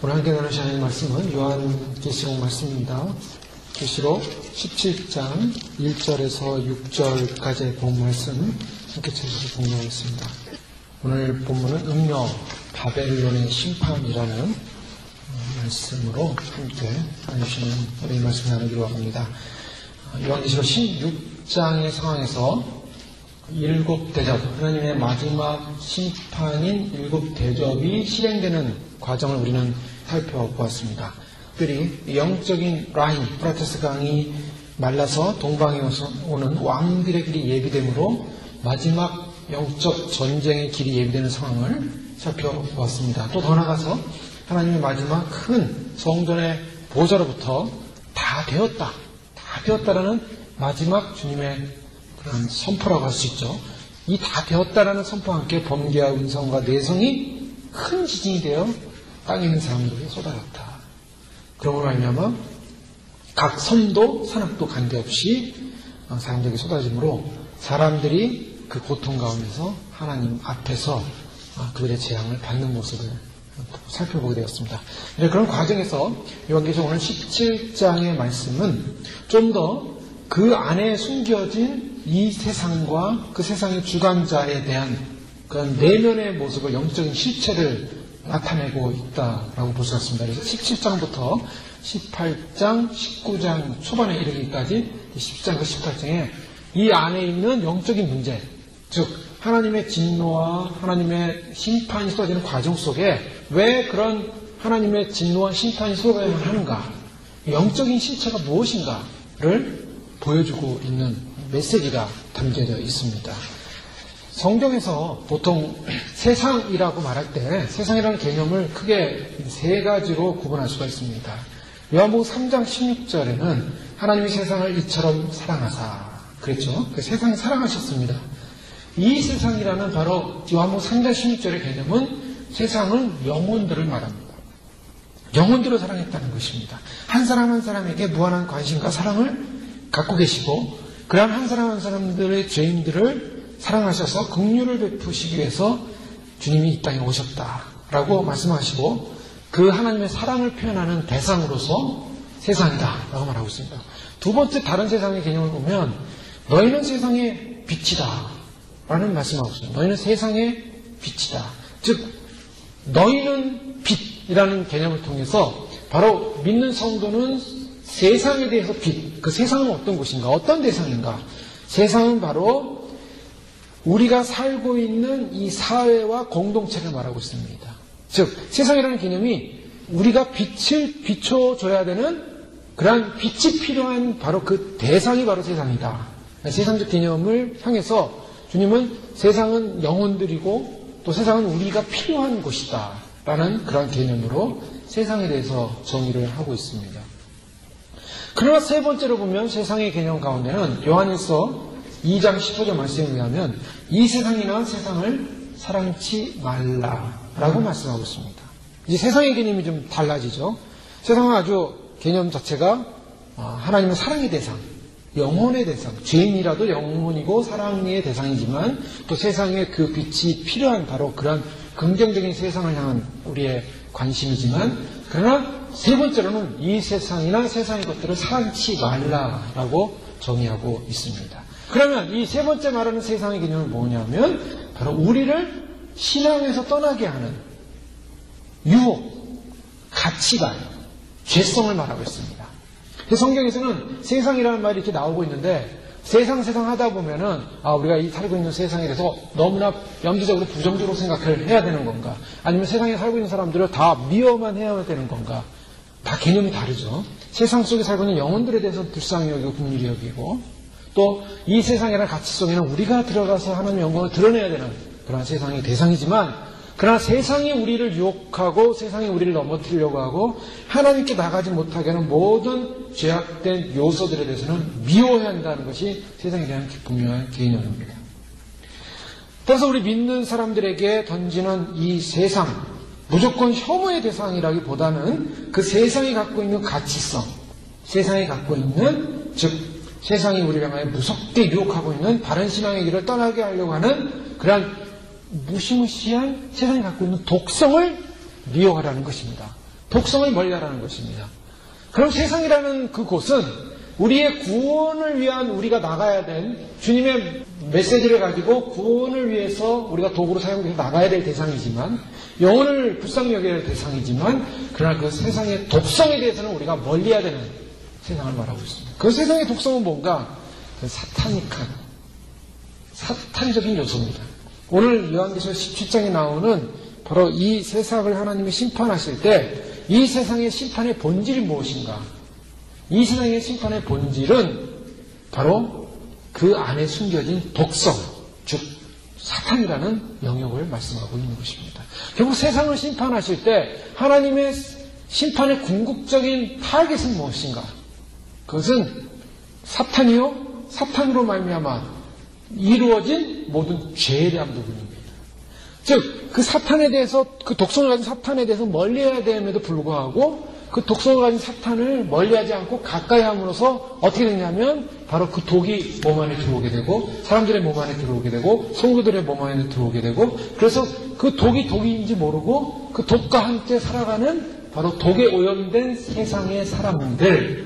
오늘 함께 나누실 하나님의 말씀은 요한계시록 말씀입니다. 계시록 17장 1절에서 6절까지의 본 말씀 함께 찾으셔서 공유하겠습니다. 오늘 본문은 음녀 바벨론의 심판이라는 말씀으로 함께 나누시는 우리 말씀 나누기로 합니다. 요한계시록 16장의 상황에서 일곱 대접, 하나님의 마지막 심판인 일곱 대접이 실행되는 과정을 우리는 살펴보았습니다. 특별히 영적인 라인, 프라테스 강이 말라서 동방에 오는 왕들의 길이 예비됨으로 마지막 영적 전쟁의 길이 예비되는 상황을 살펴보았습니다. 또 더 나아가서 하나님의 마지막 큰 성전의 보좌로부터 다 되었다라는 마지막 주님의 그런 선포라고 할 수 있죠. 이 다 되었다라는 선포와 함께 번개와 운성과 내성이 큰 지진이 되어 땅에 있는 사람들에게 쏟아졌다. 그러므로 말미암아 각 섬도 산악도 관계없이 사람들에게 쏟아짐으로 사람들이 그 고통 가운데서 하나님 앞에서 그들의 재앙을 받는 모습을 살펴보게 되었습니다. 그런 과정에서 요한계시록 오늘 17장의 말씀은 좀 더 그 안에 숨겨진 이 세상과 그 세상의 주관자에 대한 그런 내면의 모습을, 영적인 실체를 나타내고 있다라고 볼 수 있습니다. 그래서 17장부터 18장, 19장 초반에 이르기까지 10장과 18장에 이 안에 있는 영적인 문제, 즉 하나님의 진노와 하나님의 심판이 쏟아지는 과정 속에 왜 그런 하나님의 진노와 심판이 쏟아져야 하는가, 영적인 실체가 무엇인가를 보여주고 있는 메시지가 담겨져 있습니다. 성경에서 보통 세상이라고 말할 때 세상이라는 개념을 크게 세 가지로 구분할 수가 있습니다. 요한복음 3장 16절에는 하나님이 세상을 이처럼 사랑하사 그랬죠. 그 세상을 사랑하셨습니다. 이 세상이라는 바로 요한복음 3장 16절의 개념은 세상은 영혼들을 말합니다. 영혼들을 사랑했다는 것입니다. 한 사람 한 사람에게 무한한 관심과 사랑을 갖고 계시고 그러한 한 사람 한 사람들의 죄인들을 사랑하셔서 긍휼을 베푸시기 위해서 주님이 이 땅에 오셨다라고 말씀하시고 그 하나님의 사랑을 표현하는 대상으로서 세상이다 라고 말하고 있습니다. 두 번째 다른 세상의 개념을 보면 너희는 세상의 빛이다 라는 말씀을 하고 있습니다. 너희는 세상의 빛이다. 즉 너희는 빛이라는 개념을 통해서 바로 믿는 성도는 세상에 대해서 빛, 그 세상은 어떤 곳인가, 어떤 대상인가. 세상은 바로 우리가 살고 있는 이 사회와 공동체를 말하고 있습니다. 즉 세상이라는 개념이 우리가 빛을 비춰줘야 되는 그러한 빛이 필요한 바로 그 대상이 바로 세상이다. 세상적 개념을 향해서 주님은 세상은 영혼들이고 또 세상은 우리가 필요한 곳이다 라는 그런 개념으로 세상에 대해서 정의를 하고 있습니다. 그러나 세 번째로 보면 세상의 개념 가운데는 요한일서 2장 15절 말씀에 의하면 이 세상이나 세상을 사랑치 말라라고 말씀하고 있습니다. 이제 세상의 개념이 좀 달라지죠. 세상은 아주 개념 자체가 하나님의 사랑의 대상, 영혼의 대상, 죄인이라도 영혼이고 사랑의 대상이지만 또 세상에 그 빛이 필요한 바로 그런 긍정적인 세상을 향한 우리의 관심이지만 그러나 세 번째로는 이 세상이나 세상의 것들을 사랑치 말라라고 정의하고 있습니다. 그러면 이 세 번째 말하는 세상의 개념은 뭐냐면 바로 우리를 신앙에서 떠나게 하는 유혹, 가치관, 죄성을 말하고 있습니다. 성경에서는 세상이라는 말이 이렇게 나오고 있는데 세상 하다 보면은 우리가 이 살고 있는 세상에 대해서 너무나 염두적으로 부정적으로 생각을 해야 되는 건가? 아니면 세상에 살고 있는 사람들을 다 미워만 해야 되는 건가? 다 개념이 다르죠. 세상 속에 살고 있는 영혼들에 대해서 불쌍히 여기고 긍휼히 여기고 또 이 세상이라는 가치 속에는 우리가 들어가서 하나님의 영광을 드러내야 되는 그런 세상의 대상이지만 그러나 세상이 우리를 유혹하고 세상이 우리를 넘어뜨리려고 하고 하나님께 나가지 못하게 하는 모든 죄악된 요소들에 대해서는 미워해야 한다는 것이 세상에 대한 분명한 개념입니다. 따라서 우리 믿는 사람들에게 던지는 이 세상, 무조건 혐오의 대상이라기보다는 그 세상이 갖고 있는 가치성, 세상이 갖고 있는, 즉 세상이 우리를 향하여 무섭게 유혹하고 있는 바른 신앙의 길을 떠나게 하려고 하는 그러한 무시무시한 세상이 갖고 있는 독성을 미워하라는 것입니다. 독성을 멀리하라는 것입니다. 그럼 세상이라는 그곳은 우리의 구원을 위한 우리가 나가야 된 주님의 메시지를 가지고 구원을 위해서 우리가 도구로 사용돼서 나가야 될 대상이지만 영혼을 불쌍히 여겨야 될 대상이지만 그러나 그 세상의 독성에 대해서는 우리가 멀리해야 되는 세상을 말하고 있습니다. 그 세상의 독성은 뭔가? 그 사탄적인 요소입니다. 오늘 요한계시록 17장에 나오는 바로 이 세상을 하나님이 심판하실 때 이 세상의 심판의 본질이 무엇인가? 이 세상의 심판의 본질은 바로 그 안에 숨겨진 독성, 즉 사탄이라는 영역을 말씀하고 있는 것입니다. 결국 세상을 심판하실 때 하나님의 심판의 궁극적인 타겟은 무엇인가? 그것은 사탄이요, 사탄으로 말미암아 이루어진 모든 죄에 대한 부분입니다. 즉 그 사탄에 대해서, 그 독성을 가진 사탄에 대해서 멀리해야 됨에도 불구하고 그 독성을 가진 사탄을 멀리하지 않고 가까이 함으로써 어떻게 되냐면 바로 그 독이 몸 안에 들어오게 되고 사람들의 몸 안에 들어오게 되고 성도들의 몸 안에 들어오게 되고 그래서 그 독이 독인지 모르고 그 독과 함께 살아가는 바로 독에 오염된 세상의 사람들에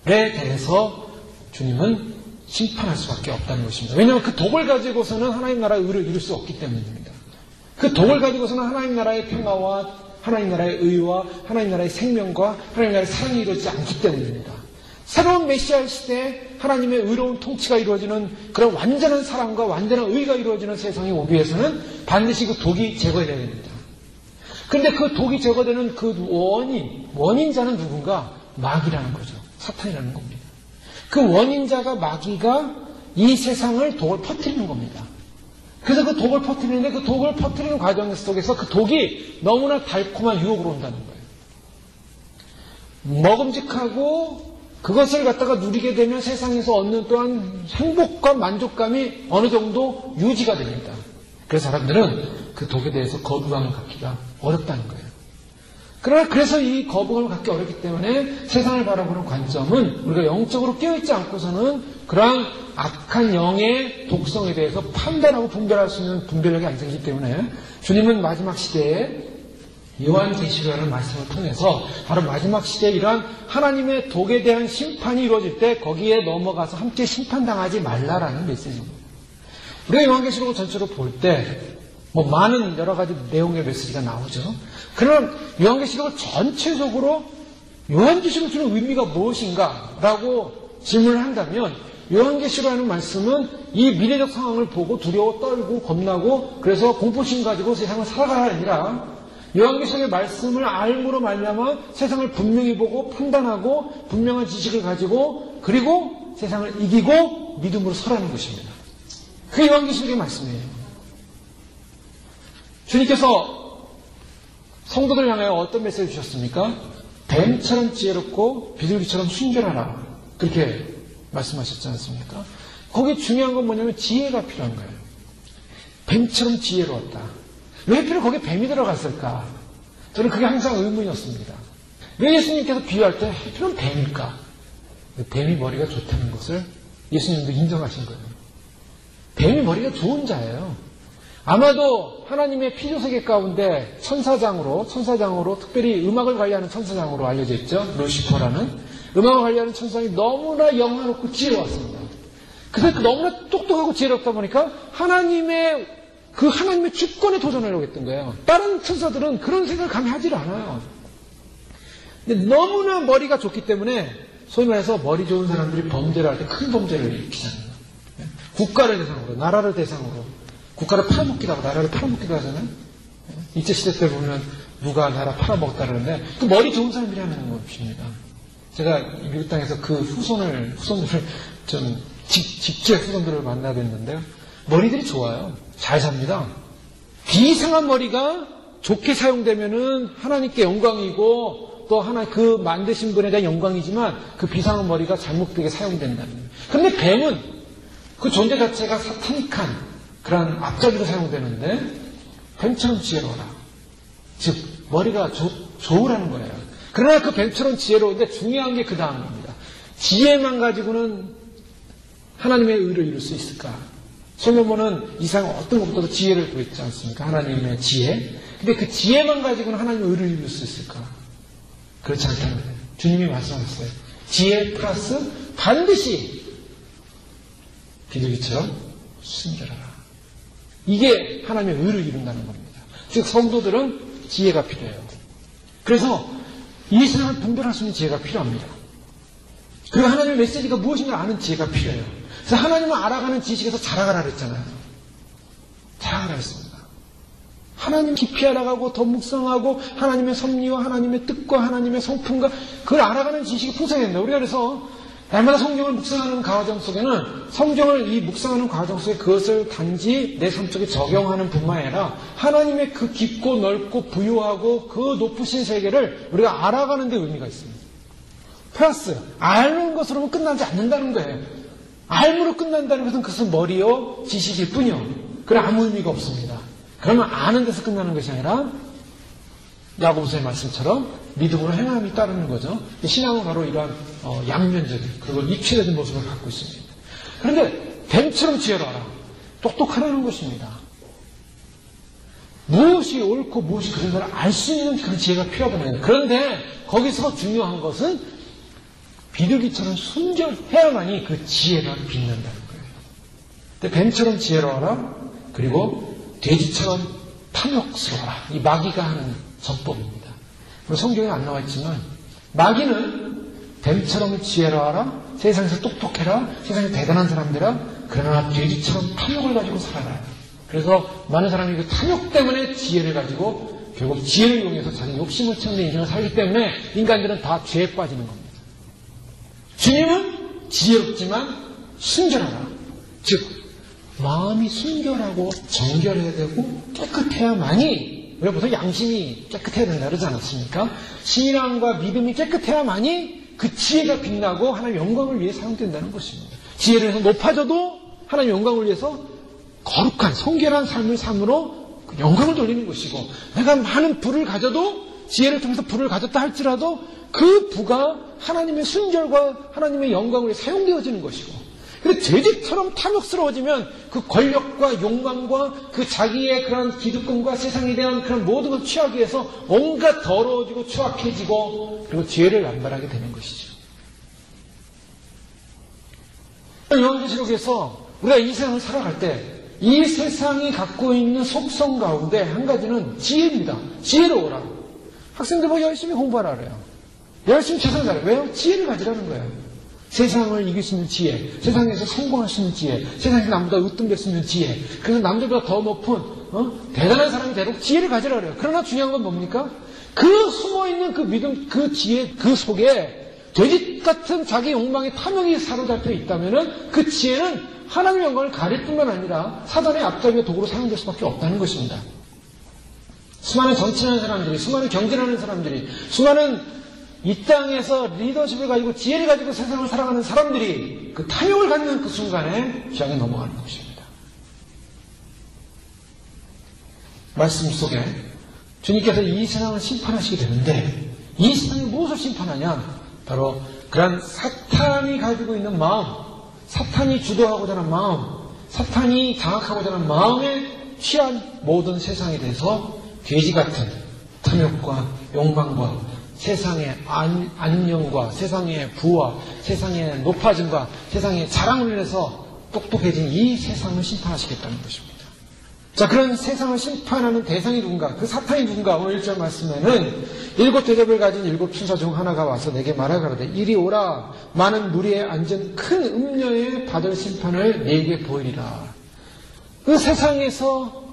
대해서 주님은 심판할 수밖에 없다는 것입니다. 왜냐하면 그 독을 가지고서는 하나님 나라의 의를 이룰 수 없기 때문입니다. 그 독을 가지고서는 하나님 나라의 평화와 하나님 나라의 의와 하나님 나라의 생명과 하나님 나라의 사랑이 이루어지지 않기 때문입니다. 새로운 메시아 시대에 하나님의 의로운 통치가 이루어지는 그런 완전한 사랑과 완전한 의가 이루어지는 세상이 오기 위해서는 반드시 그 독이 제거해야 됩니다. 그런데 그 독이 제거되는 그 원인자는 누군가? 마귀라는 거죠. 사탄이라는 겁니다. 그 원인자가 마귀가 이 세상을 독을 퍼뜨리는 겁니다. 그래서 그 독을 퍼뜨리는데 그 독을 퍼뜨리는 과정 속에서 그 독이 너무나 달콤한 유혹으로 온다는 거예요. 먹음직하고 그것을 갖다가 누리게 되면 세상에서 얻는 또한 행복과 만족감이 어느 정도 유지가 됩니다. 그래서 사람들은 그 독에 대해서 거부감을 갖기가 어렵다는 거예요. 그러나 그래서 이 거부감을 갖기 어렵기 때문에 세상을 바라보는 관점은 우리가 영적으로 깨어있지 않고서는 그러한 악한 영의 독성에 대해서 판단하고 분별할 수 있는 분별력이 안 생기기 때문에 주님은 마지막 시대에 요한계시록이라는 말씀을 통해서 바로 마지막 시대에 이러한 하나님의 독에 대한 심판이 이루어질 때 거기에 넘어가서 함께 심판당하지 말라라는 메시지입니다. 우리가 요한계시록을 전체로 볼 때 많은 여러 가지 내용의 메시지가 나오죠. 그러나 요한계시록을 전체적으로 요한계시록 주는 의미가 무엇인가? 라고 질문을 한다면 요한계시록이라는 말씀은 이 미래적 상황을 보고 두려워 떨고 겁나고 그래서 공포심 가지고 세상을 살아가야 아니라 요한계시록의 말씀을 알므로 말미암아 세상을 분명히 보고 판단하고 분명한 지식을 가지고 그리고 세상을 이기고 믿음으로 서라는 것입니다. 그게 요한계시록의 말씀이에요. 주님께서 성도들 향하여 어떤 메시지를 주셨습니까? 뱀처럼 지혜롭고 비둘기처럼 순결하라. 그렇게 말씀하셨지 않습니까? 거기 중요한 건 뭐냐면 지혜가 필요한 거예요. 뱀처럼 지혜로웠다. 왜 하필 거기에 뱀이 들어갔을까? 저는 그게 항상 의문이었습니다. 왜 예수님께서 비유할 때 하필은 뱀일까? 뱀이 머리가 좋다는 것을 예수님도 인정하신 거예요. 뱀이 머리가 좋은 자예요. 아마도 하나님의 피조세계 가운데 천사장으로 특별히 음악을 관리하는 천사장으로 알려져 있죠. 루시퍼라는 음악을 관리하는 천사장이 너무나 영화롭고 지혜로웠습니다. 그래서 너무나 똑똑하고 지혜롭다 보니까 하나님의 주권에 도전하려고 했던 거예요. 다른 천사들은 그런 생각을 감히 하질 않아요. 근데 너무나 머리가 좋기 때문에 소위 말해서 머리 좋은 사람들이 범죄를 할 때 큰 범죄를 일으키잖아요. 국가를 대상으로, 나라를 대상으로. 국가를 팔아먹기도 하고 나라를 팔아먹기도 하잖아요. 일제시대 때 보면 누가 나라 팔아먹었다 그러는데 그 머리 좋은 사람들이 하는 것입니다. 제가 미국 땅에서 그 후손들을 좀 직계 후손들을 만나야 됐는데요. 머리들이 좋아요. 잘 삽니다. 비상한 머리가 좋게 사용되면은 하나님께 영광이고 또 그 만드신 분에 대한 영광이지만 그 비상한 머리가 잘못되게 사용된다는 거예요. 그런데 뱀은 그 존재 자체가 사타닉한 그런 앞잡이로 사용되는데 뱀처럼 지혜로워라. 즉 머리가 좋으라는 거예요. 그러나 그 뱀처럼 지혜로운데 중요한 게 그 다음입니다. 지혜만 가지고는 하나님의 의를 이룰 수 있을까? 솔로몬은 이상 어떤 것보다도 지혜를 구했지 않습니까? 하나님의 지혜. 근데 그 지혜만 가지고는 하나님의 의를 이룰 수 있을까? 그렇지 않다는 거예요. 주님이 말씀하셨어요. 지혜 플러스 반드시 비둘기처럼 순결하라. 이게 하나님의 의를 이룬다는 겁니다. 즉 성도들은 지혜가 필요해요. 그래서 이 세상을 분별할 수 있는 지혜가 필요합니다. 그리고 하나님의 메시지가 무엇인가 아는 지혜가 필요해요. 그래서 하나님을 알아가는 지식에서 자라가라 그랬잖아요. 자라가라 했습니다. 하나님 깊이 알아가고 더 묵상하고 하나님의 섭리와 하나님의 뜻과 하나님의 성품과 그걸 알아가는 지식이 풍성해야 된다. 우리가 그래서 날마다 성경을 묵상하는 과정 속에는 성경을 이 묵상하는 과정 속에 그것을 단지 내 삶 속에 적용하는 뿐만 아니라 하나님의 그 깊고 넓고 부유하고 그 높으신 세계를 우리가 알아가는 데 의미가 있습니다. 플러스 아는 것으로는 끝나지 않는다는 거예요. 알므로 끝난다는 것은 그것은 머리요 지식일 뿐이요. 그래 아무 의미가 없습니다. 그러면 아는 데서 끝나는 것이 아니라 야고보서의 말씀처럼 믿음으로 행함이 따르는 거죠. 신앙은 바로 이러한 양면적인 그리고 입체적인 모습을 갖고 있습니다. 그런데 뱀처럼 지혜로워라. 똑똑하라는 것입니다. 무엇이 옳고 무엇이 그런 걸 알 수 있는 그런 지혜가 필요하다는 거예요. 그런데 거기서 중요한 것은 비둘기처럼 순결해야만이 그 지혜가 빛난다는 거예요. 근데 뱀처럼 지혜로워라. 그리고 돼지처럼 탐욕스러워라. 이 마귀가 하는 전법입니다. 성경에 안 나와 있지만 마귀는 뱀처럼 지혜로워라. 세상에서 똑똑해라. 세상에 대단한 사람들아. 그러나 돼지처럼 탐욕을 가지고 살아라. 그래서 많은 사람이 그 탐욕 때문에 지혜를 가지고 결국 지혜를 이용해서 자기 욕심을 채우는 인생을 살기 때문에 인간들은 다 죄에 빠지는 겁니다. 주님은 지혜롭지만 순결하라. 즉 마음이 순결하고 정결해야 되고 깨끗해야만이 우리가 보통 양심이 깨끗해야 된다 그러지 않았습니까? 신앙과 믿음이 깨끗해야만이 그 지혜가 빛나고 하나님의 영광을 위해 사용된다는 것입니다. 지혜를 해서 높아져도 하나님의 영광을 위해서 거룩한 성결한 삶을 삶으로 영광을 돌리는 것이고 내가 많은 부를 가져도 지혜를 통해서 부를 가졌다 할지라도 그 부가 하나님의 순결과 하나님의 영광을 위해 사용되어지는 것이고 근데 돼지처럼 탐욕스러워지면 그 권력과 욕망과 그 자기의 그런 기득권과 세상에 대한 그런 모든 걸 취하기 위해서 온갖 더러워지고 추악해지고 그리고 죄를 남발하게 되는 것이죠. 요한계시록에서 우리가 이 세상을 살아갈 때 이 세상이 갖고 있는 속성 가운데 한 가지는 지혜입니다. 지혜로워라. 학생들 뭐 열심히 공부하라 그래요. 열심히 최선을 다해요. 왜요? 지혜를 가지라는 거예요. 세상을 이길 수 있는 지혜, 세상에서 성공할 수 있는 지혜, 세상에서 남보다 으뜸될 수 있는 지혜, 그래서 남들보다 더 높은 대단한 사람이 되도록 지혜를 가지라 그래요. 그러나 중요한 건 뭡니까? 그 숨어있는 그 믿음, 그 지혜, 그 속에 돼지 같은 자기 욕망의 탐욕이 사로잡혀 있다면 그 지혜는 하나님의 영광을 가릴 뿐만 아니라 사단의 앞잡이와 도구로 사용될 수밖에 없다는 것입니다. 수많은 정치하는 사람들이, 수많은 경쟁하는 사람들이, 수많은 이 땅에서 리더십을 가지고 지혜를 가지고 세상을 살아가는 사람들이 그 탐욕을 갖는 그 순간에 죄악에 넘어가는 것입니다. 말씀 속에 주님께서 이 세상을 심판하시게 되는데 이 세상이 무엇을 심판하냐? 바로 그런 사탄이 가지고 있는 마음, 사탄이 주도하고자 하는 마음, 사탄이 장악하고자 하는 마음에 취한 모든 세상에 대해서 돼지 같은 탐욕과 욕망과 세상의 안녕과 세상의 부와 세상의 높아짐과 세상의 자랑을 위해서 똑똑해진 이 세상을 심판하시겠다는 것입니다. 자, 그런 세상을 심판하는 대상이 누군가? 그 사탄이 누군가? 오늘 1절 말씀에는 7 대접을 가진 7 천사 중 하나가 와서 내게 말하가로되 이리 오라. 많은 무리에 앉은 큰 음녀의 받을 심판을 내게 보이리라. 그 세상에서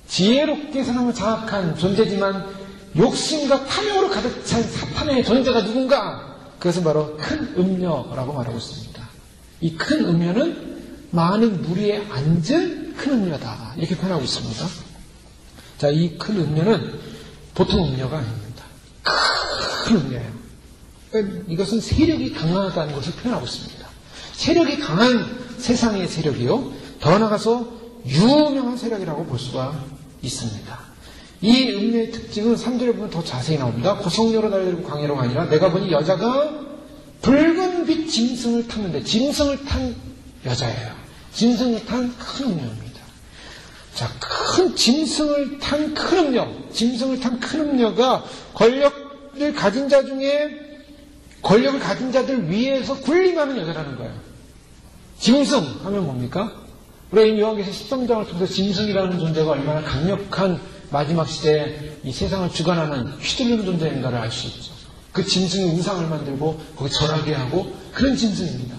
지혜롭게 세상을 장악한 존재지만 욕심과 탐욕으로 가득 찬 사탄의 존재가 누군가? 그것은 바로 큰 음녀라고 말하고 있습니다. 이 큰 음녀는 많은 무리에 앉은 큰 음녀다. 이렇게 표현하고 있습니다. 자, 이 큰 음녀는 보통 음녀가 아닙니다. 큰 음녀예요. 그러니까 이것은 세력이 강하다는 것을 표현하고 있습니다. 세력이 강한 세상의 세력이요. 더 나아가서 유명한 세력이라고 볼 수가 있습니다. 이 음녀의 특징은 3절에 보면 더 자세히 나옵니다. 고성녀로 달리고 광야로가 아니라 내가 보니 여자가 붉은 빛 짐승을 탔는데 짐승을 탄 여자예요. 짐승을 탄 큰 음녀입니다. 자, 큰 짐승을 탄 큰 음녀가 권력을 가진 자 중에 권력을 가진 자들 위에서 군림하는 여자라는 거예요. 짐승 하면 뭡니까? 우리가 요한계시록 13장을 통해서 짐승이라는 존재가 얼마나 강력한 마지막 시대에 이 세상을 주관하는 휘둘르는 존재인가를 알 수 있죠. 그 짐승이 우상을 만들고 거기 절하게 하고 그런 짐승입니다.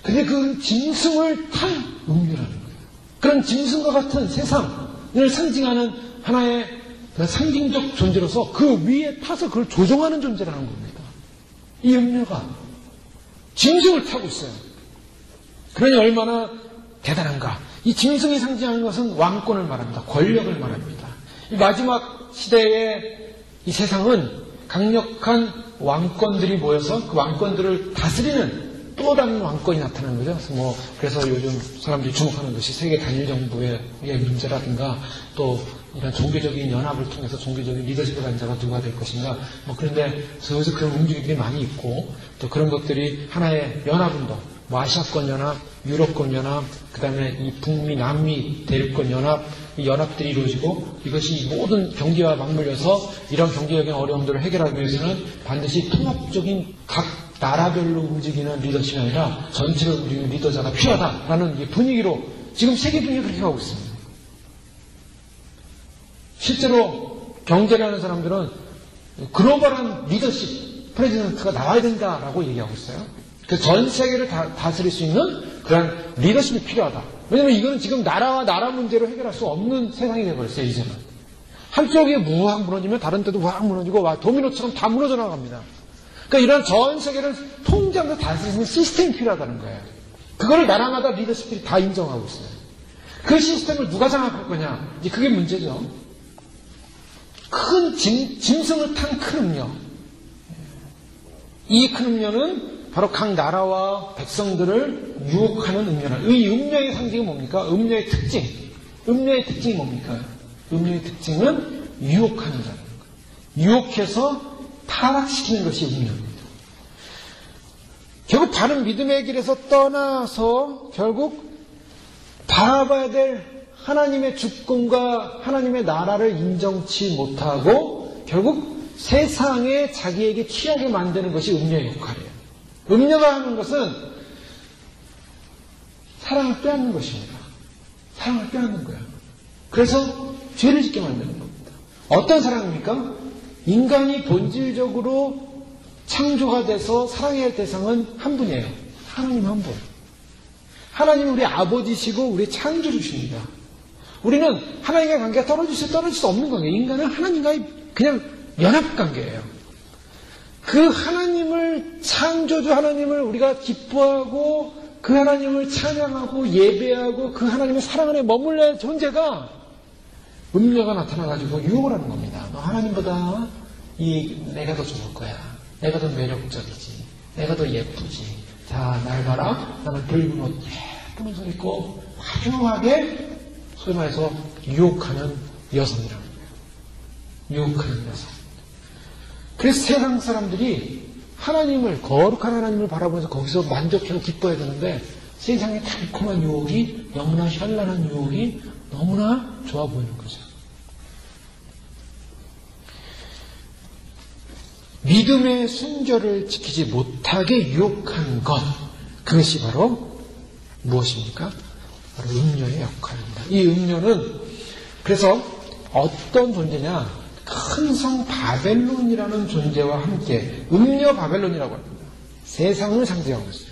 근데 그 짐승을 탄 음녀라는 거예요. 그런 짐승과 같은 세상을 상징하는 하나의 상징적 존재로서 그 위에 타서 그걸 조종하는 존재라는 겁니다. 이 음녀가 짐승을 타고 있어요. 그러니 얼마나 대단한가. 이 짐승이 상징하는 것은 왕권을 말합니다. 권력을 말합니다. 이 마지막 시대의 이 세상은 강력한 왕권들이 모여서 그 왕권들을 다스리는 또 다른 왕권이 나타나는 거죠. 그래서 요즘 사람들이 주목하는 것이 세계 단일 정부의 문제라든가 또 이런 종교적인 연합을 통해서 종교적인 리더십을 가진 자가 누가 될 것인가. 그런데 서울에서 그런 움직임들이 많이 있고 또 그런 것들이 하나의 연합운동, 아시아권 연합, 유럽권 연합, 그 다음에 이 북미, 남미, 대륙권 연합, 이 연합들이 이루어지고 이것이 모든 경기와 맞물려서 이런 경제적인 어려움들을 해결하기 위해서는 반드시 통합적인 각 나라별로 움직이는 리더십이 아니라 전체로 움직이는 리더자가 필요하다라는 분위기로 지금 세계 분위기가 그렇게 가고 있습니다. 실제로 경제를 하는 사람들은 글로벌한 리더십, 프레지던트가 나와야 된다라고 얘기하고 있어요. 그 전 세계를 다스릴 수 있는 그런 리더십이 필요하다. 왜냐면 이거는 지금 나라와 나라 문제로 해결할 수 없는 세상이 되어버렸어요, 이제는. 한쪽이 무항 무너지면 다른 데도 무항 무너지고 도미노처럼 다 무너져 나갑니다. 그러니까 이런 전 세계를 통제하면서 다스리는 시스템이 필요하다는 거예요. 그거를 나라마다 리더십들이 다 인정하고 있어요. 그 시스템을 누가 장악할 거냐? 이제 그게 문제죠. 큰 짐승을 탄 큰 음녀. 이 큰 음녀는 바로 각 나라와 백성들을 유혹하는 음녀라. 이 음녀의 상징이 뭡니까? 음녀의 특징. 음녀의 특징이 뭡니까? 음녀의 특징은 유혹하는 자라는 거예요. 유혹해서 타락시키는 것이 음녀입니다. 결국 바른 믿음의 길에서 떠나서 결국 바라봐야 될 하나님의 주권과 하나님의 나라를 인정치 못하고 결국 세상에 자기에게 취하게 만드는 것이 음녀의 역할이에요. 음녀가 하는 것은 사랑을 빼앗는 것입니다. 사랑을 빼앗는 거예요. 그래서 죄를 짓게 만드는 겁니다. 어떤 사랑입니까? 인간이 본질적으로 창조가 돼서 사랑해야 할 대상은 한 분이에요. 하나님 한 분. 하나님은 우리 아버지시고 우리 창조주십니다. 우리는 하나님과의 관계가 떨어질 수 없는 관계예요. 인간은 하나님과의 그냥 연합관계예요. 그 하나님을, 창조주 하나님을 우리가 기뻐하고 그 하나님을 찬양하고 예배하고 그 하나님의 사랑 안에 머물러야 할 존재가 음녀가 나타나가지고 유혹을 하는 겁니다. 너 하나님보다 내가 더 좋을 거야. 내가 더 매력적이지. 내가 더 예쁘지. 자, 날 봐라. 나는 붉은 옷 예쁜 옷을 입고 화려하게 소위 말해서 유혹하는 여성이라는 거예요. 유혹하는 여성. 그래서 세상 사람들이 하나님을, 거룩한 하나님을 바라보면서 거기서 만족해서 기뻐해야 되는데 세상의 달콤한 유혹이, 너무나 현란한 유혹이 너무나 좋아 보이는 거죠. 믿음의 순결을 지키지 못하게 유혹한 것, 그것이 바로 무엇입니까? 바로 음녀의 역할입니다. 이 음녀는 그래서 어떤 존재냐? 큰 성 바벨론이라는 존재와 함께 음녀 바벨론이라고 합니다. 세상을 상징하고 있어요.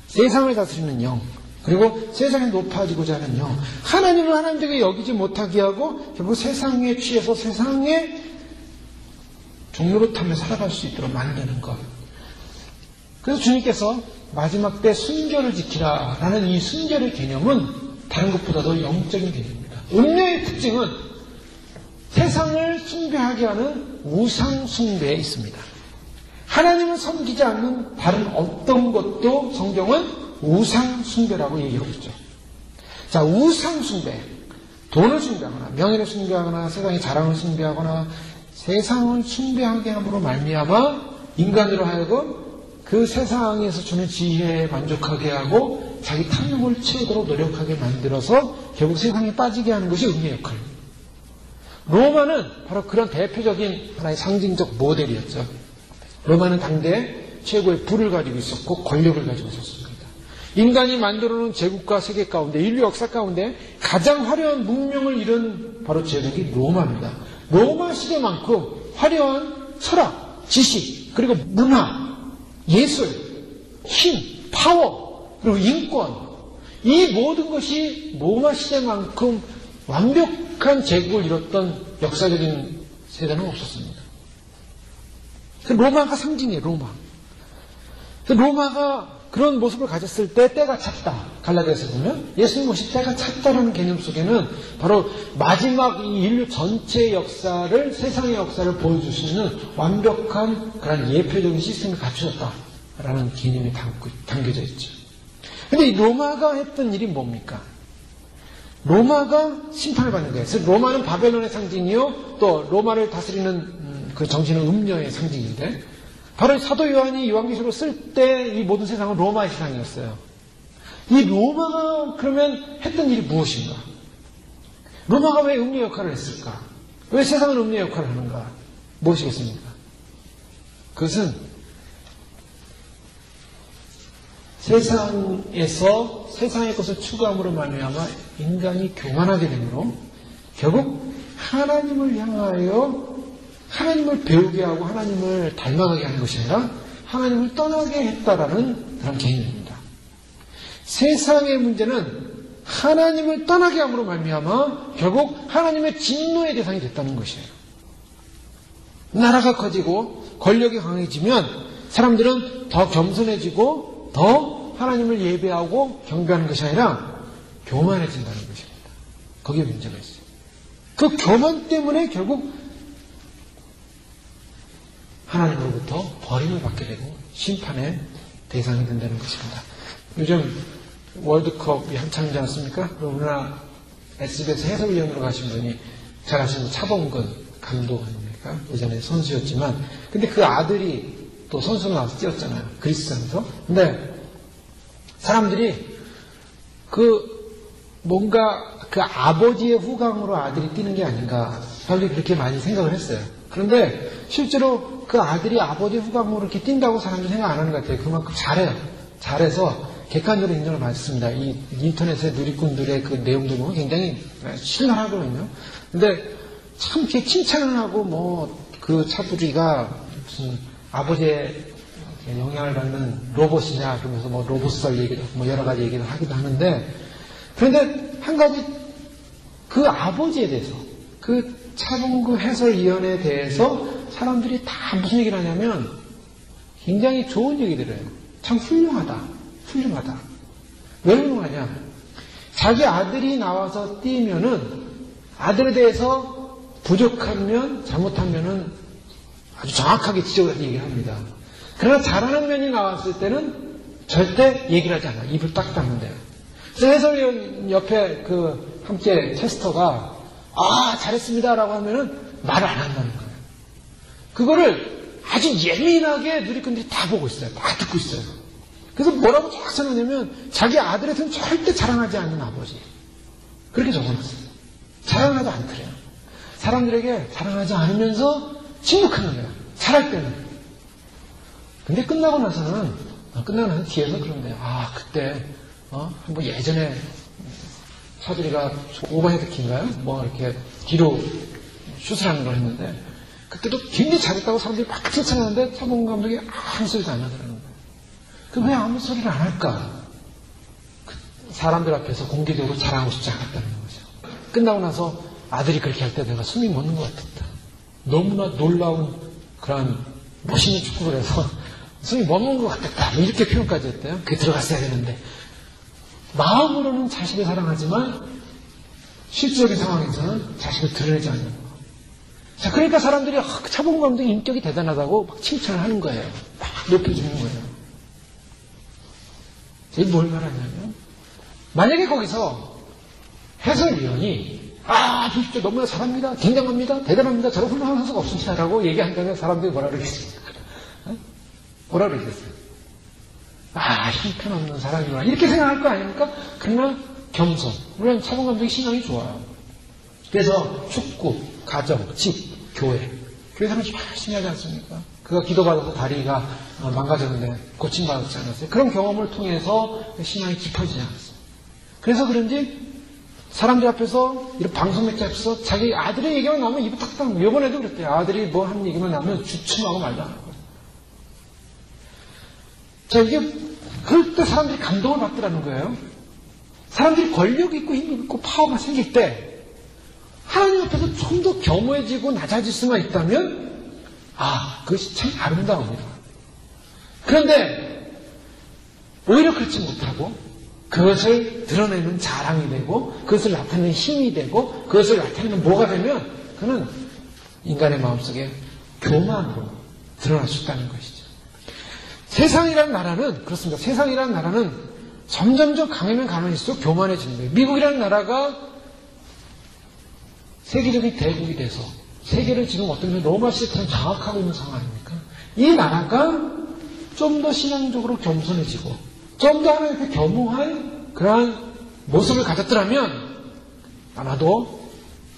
세상을 다스리는 영, 그리고 세상에 높아지고자 하는 영, 하나님을 하나님되게 여기지 못하게 하고 결국 세상에 취해서 세상의 종로로 타며 살아갈 수 있도록 만드는 것. 그래서 주님께서 마지막 때 순결을 지키라 라는 이 순결의 개념은 다른 것보다도 영적인 개념입니다. 음녀의 특징은 세상을 숭배하게 하는 우상 숭배에 있습니다. 하나님을 섬기지 않는 다른 어떤 것도 성경은 우상 숭배라고 얘기하고 있죠. 자, 우상 숭배. 돈을 숭배하거나 명예를 숭배하거나 세상의 자랑을 숭배하거나 세상을 숭배하게 함으로 말미암아 인간으로 하여금 그 세상에서 주는 지혜에 만족하게 하고 자기 탐욕을 채우도록 노력하게 만들어서 결국 세상에 빠지게 하는 것이 음료의 역할입니다. 로마는 바로 그런 대표적인 하나의 상징적 모델이었죠. 로마는 당대 최고의 부를 가지고 있었고 권력을 가지고 있었습니다. 인간이 만들어놓은 제국과 세계 가운데 인류 역사 가운데 가장 화려한 문명을 이룬 바로 제국이 로마입니다. 로마 시대만큼 화려한 철학, 지식, 그리고 문화, 예술, 힘, 파워, 그리고 인권, 이 모든 것이 로마 시대만큼 완벽한 제국을 이뤘던 역사적인 세대는 없었습니다. 로마가 상징이에요, 로마. 로마가 그런 모습을 가졌을 때 때가 찼다. 갈라디아서 보면 예수님 오실 때가 찼다라는 개념 속에는 바로 마지막 이 인류 전체의 역사를, 세상의 역사를 보여줄 수 있는 완벽한 그런 예표적인 시스템을 갖추었다라는 개념이 담겨져 있죠. 근데 이 로마가 했던 일이 뭡니까? 로마가 심판을 받는 거예요. 그래서 로마는 바벨론의 상징이요, 또 로마를 다스리는 그 정신은 음녀의 상징인데, 바로 사도 요한이 요한계시록을 쓸 때 이 모든 세상은 로마의 세상이었어요. 이 로마가 그러면 했던 일이 무엇인가? 로마가 왜 음녀 역할을 했을까? 왜 세상은 음녀 역할을 하는가? 무엇이겠습니까? 그것은 세상에서 세상의 것을 추구함으로 말미암아 인간이 교만하게 되므로 결국 하나님을 향하여 하나님을 배우게 하고 하나님을 닮아가게 하는 것이 아니라 하나님을 떠나게 했다라는 그런 개념입니다. 세상의 문제는 하나님을 떠나게 함으로 말미암아 결국 하나님의 진노의 대상이 됐다는 것이에요. 나라가 커지고 권력이 강해지면 사람들은 더 겸손해지고 더 하나님을 예배하고 경배하는 것이 아니라 교만해진다는 것입니다. 거기에 문제가 있어요. 그 교만 때문에 결국 하나님으로부터 버림을 받게 되고 심판의 대상이 된다는 것입니다. 요즘 월드컵이 한창이지 않습니까? 우리나라 SBS 해설위원으로 가신 분이 잘 아시는 차범근 감독 아닙니까? 예전에 선수였지만 근데 그 아들이 또 선수로 나와서 뛰었잖아요. 그리스에서. 근데 사람들이 뭔가 그 아버지의 후광으로 아들이 뛰는 게 아닌가 사람들이 그렇게 많이 생각을 했어요. 그런데 실제로 그 아들이 아버지의 후광으로 이렇게 뛴다고 사람들이 생각 안 하는 것 같아요. 그만큼 잘해요. 잘해서 객관적으로 인정을 받습니다. 이 인터넷의 누리꾼들의 그 내용들 보면 굉장히 신랄하거든요. 근데 참 이렇게 칭찬을 하고 그 차부리가 무슨 아버지의 영향을 받는 로봇이냐 그러면서 로봇설 얘기도 여러 가지 얘기를 하기도 하는데 그런데 한 가지 그 아버지에 대해서 그 차범근 해설위원에 대해서 사람들이 다 무슨 얘기를 하냐면 굉장히 좋은 얘기들을 해요. 참 훌륭하다. 왜 훌륭하냐? 자기 아들이 나와서 뛰면은 아들에 대해서 부족하면 잘못하면은 아주 정확하게 지적을 얘기를 합니다. 그러나 잘하는 면이 나왔을 때는 절대 얘기를 하지 않아요. 입을 딱 닫는데요. 그래서 해설위원 옆에 그 함께 캐스터가 잘했습니다라고 하면은 말을 안 한다는 거예요. 그거를 아주 예민하게 누리꾼들이 다 보고 있어요. 다 듣고 있어요. 그래서 뭐라고 쫙 써놓냐면 자기 아들한테는 절대 자랑하지 않는 아버지. 그렇게 적어놨어요. 자랑하지 않더래요. 사람들에게 자랑하지 않으면서 침묵하는 거예요. 잘할 때는. 근데 끝나고 나서는 뒤에서 그런대요. 그때 한번 예전에 차두리가 오버헤드킥인가요? 이렇게 뒤로 슛을 하는 걸 했는데 그때도 굉장히 잘했다고 사람들이 막 칭찬하는데 차범근 감독이 아무 소리도 안 하더라는 거예요. 그럼 왜 아무 소리를 안 할까? 사람들 앞에서 공개적으로 자랑하고 싶지 않았다는 거죠. 끝나고 나서 아들이 그렇게 할 때 내가 숨이 멎는 것 같았다. 너무나 놀라운 그런 멋있는 축구를 해서 숨이 멎는 것 같았다. 이렇게 표현까지 했대요. 그게 들어갔어야 되는데 마음으로는 자식을 사랑하지만 실질적인 상황에서는 자식을 드러내지 않는 거. 자, 그러니까 사람들이 차범근 감독의 인격이 대단하다고 막 칭찬을 하는 거예요. 막 높여주는 거예요. 이게 뭘 말하냐면 만약에 거기서 해설위원이 진짜 너무나 잘합니다. 굉장합니다. 대단합니다. 저런 훌륭한 선수가 없습니다라고 얘기한다면 사람들이 뭐라 그러겠습니까? 뭐라 그러겠어요? 형편없는 사람이구나. 이렇게 생각할 거 아닙니까? 그러나 겸손. 물론 차범 감독이 신앙이 좋아요. 그래서 축구, 가정, 집, 교회. 교회 사람 열심히 하지 않습니까? 그가 기도받아서 다리가 망가졌는데 고침받았지 않았어요? 그런 경험을 통해서 신앙이 깊어지지 않았어요. 그래서 그런지 사람들 앞에서, 이런 방송 매체 앞에서 자기 아들의 얘기만 나오면 입이 탁탁, 이번에도 그랬대요. 아들이 뭐 하는 얘기만 나오면 주춤하고 말도 안 하고. 자, 이게, 그럴 때 사람들이 감동을 받더라는 거예요. 사람들이 권력 있고 힘 있고 파워가 생길 때, 하나님 앞에서 좀 더 겸허해지고 낮아질 수만 있다면, 그것이 참 아름다웁니다. 그런데, 오히려 그렇지 못하고, 그것을 드러내는 자랑이 되고, 그것을 나타내는 힘이 되고, 그것을 나타내는 뭐가 되면, 그는 인간의 마음속에 교만으로 드러날 수 있다는 것이죠. 세상이라는 나라는, 그렇습니다. 세상이라는 나라는 점점점 강하면 강할수록 교만해지는 거예요. 미국이라는 나라가 세계적인 대국이 돼서, 세계를 지금 어떤 면에 로마 시스템을 장악하고 있는 상황 아닙니까? 이 나라가 좀 더 신앙적으로 겸손해지고, 좀 더 하나님께 겸허한 그러한 모습을 가졌더라면 아마도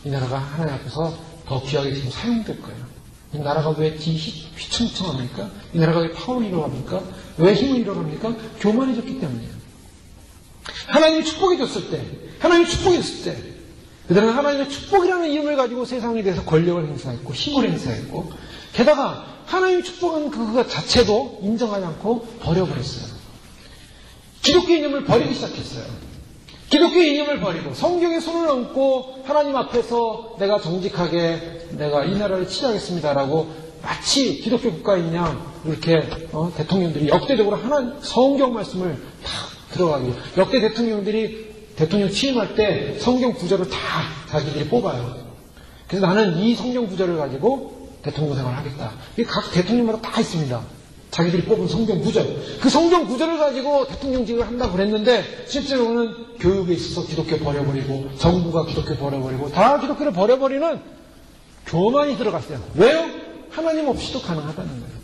이 나라가 하나님 앞에서 더 귀하게 지금 사용될 거예요. 이 나라가 왜 휘청휘청합니까? 이 나라가 왜 파워를 잃어갑니까? 왜 힘을 잃어갑니까? 교만해졌기 때문이에요. 하나님이 축복해 줬을 때, 그들은 하나님의 축복이라는 이름을 가지고 세상에 대해서 권력을 행사했고 힘을 행사했고, 게다가 하나님이 축복한 그것 자체도 인정하지 않고 버려버렸어요. 기독교 이념을 버리기 시작했어요. 기독교 이념을 버리고 성경에 손을 얹고 하나님 앞에서 내가 정직하게 내가 이 나라를 치료하겠습니다라고 마치 기독교 국가인 양 이렇게 대통령들이 역대적으로 성경 말씀을 다 들어가고, 역대 대통령들이 대통령 취임할 때 성경 구절을 다 자기들이 뽑아요. 그래서 나는 이 성경 구절을 가지고 대통령 생활을 하겠다. 이게 각 대통령마다 다 있습니다. 자기들이 뽑은 성경 구절. 그 성경 구절을 가지고 대통령직을 한다고 그랬는데, 실제로는 교육에 있어서 기독교 버려버리고, 정부가 기독교 버려버리고, 다 기독교를 버려버리는 교만이 들어갔어요. 왜요? 하나님 없이도 가능하다는 거예요.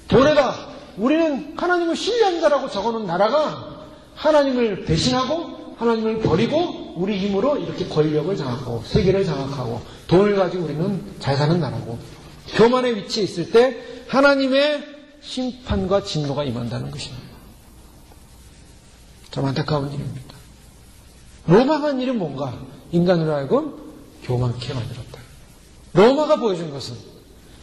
돈에다 우리는 하나님을 신뢰한 자라고 적어놓은 나라가 하나님을 대신하고, 하나님을 버리고, 우리 힘으로 이렇게 권력을 장악하고, 세계를 장악하고, 돈을 가지고 우리는 잘 사는 나라고, 교만의 위치에 있을 때 하나님의 심판과 진노가 임한다는 것입니다. 참 안타까운 일입니다. 로마가 한 일은 뭔가? 인간으로 하여금 교만케 만들었다. 로마가 보여준 것은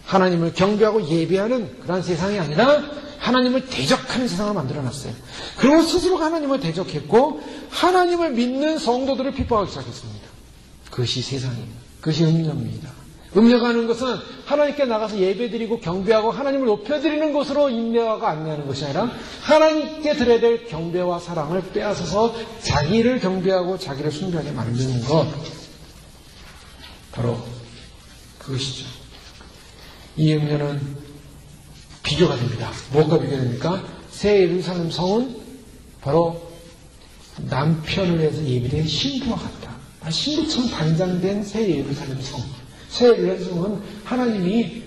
하나님을 경배하고 예배하는 그런 세상이 아니라 하나님을 대적하는 세상을 만들어놨어요. 그리고 스스로가 하나님을 대적했고 하나님을 믿는 성도들을 핍박하기 시작했습니다. 그것이 세상입니다. 그것이 음녀입니다. 음녀가 하는 것은 하나님께 나가서 예배드리고 경배하고 하나님을 높여드리는 것으로 인내화가 안내하는 것이 아니라 하나님께 드려야 될 경배와 사랑을 빼앗아서 자기를 경배하고 자기를 숭배하게 만드는 것, 바로 그것이죠. 이 음녀는 비교가 됩니다. 뭐가 비교됩니까? 새 예루살렘 성은 바로 남편을 위해서 예비된 신부와 같다. 신부처럼 단장된 새 예루살렘 성. 새 예루살렘은 하나님이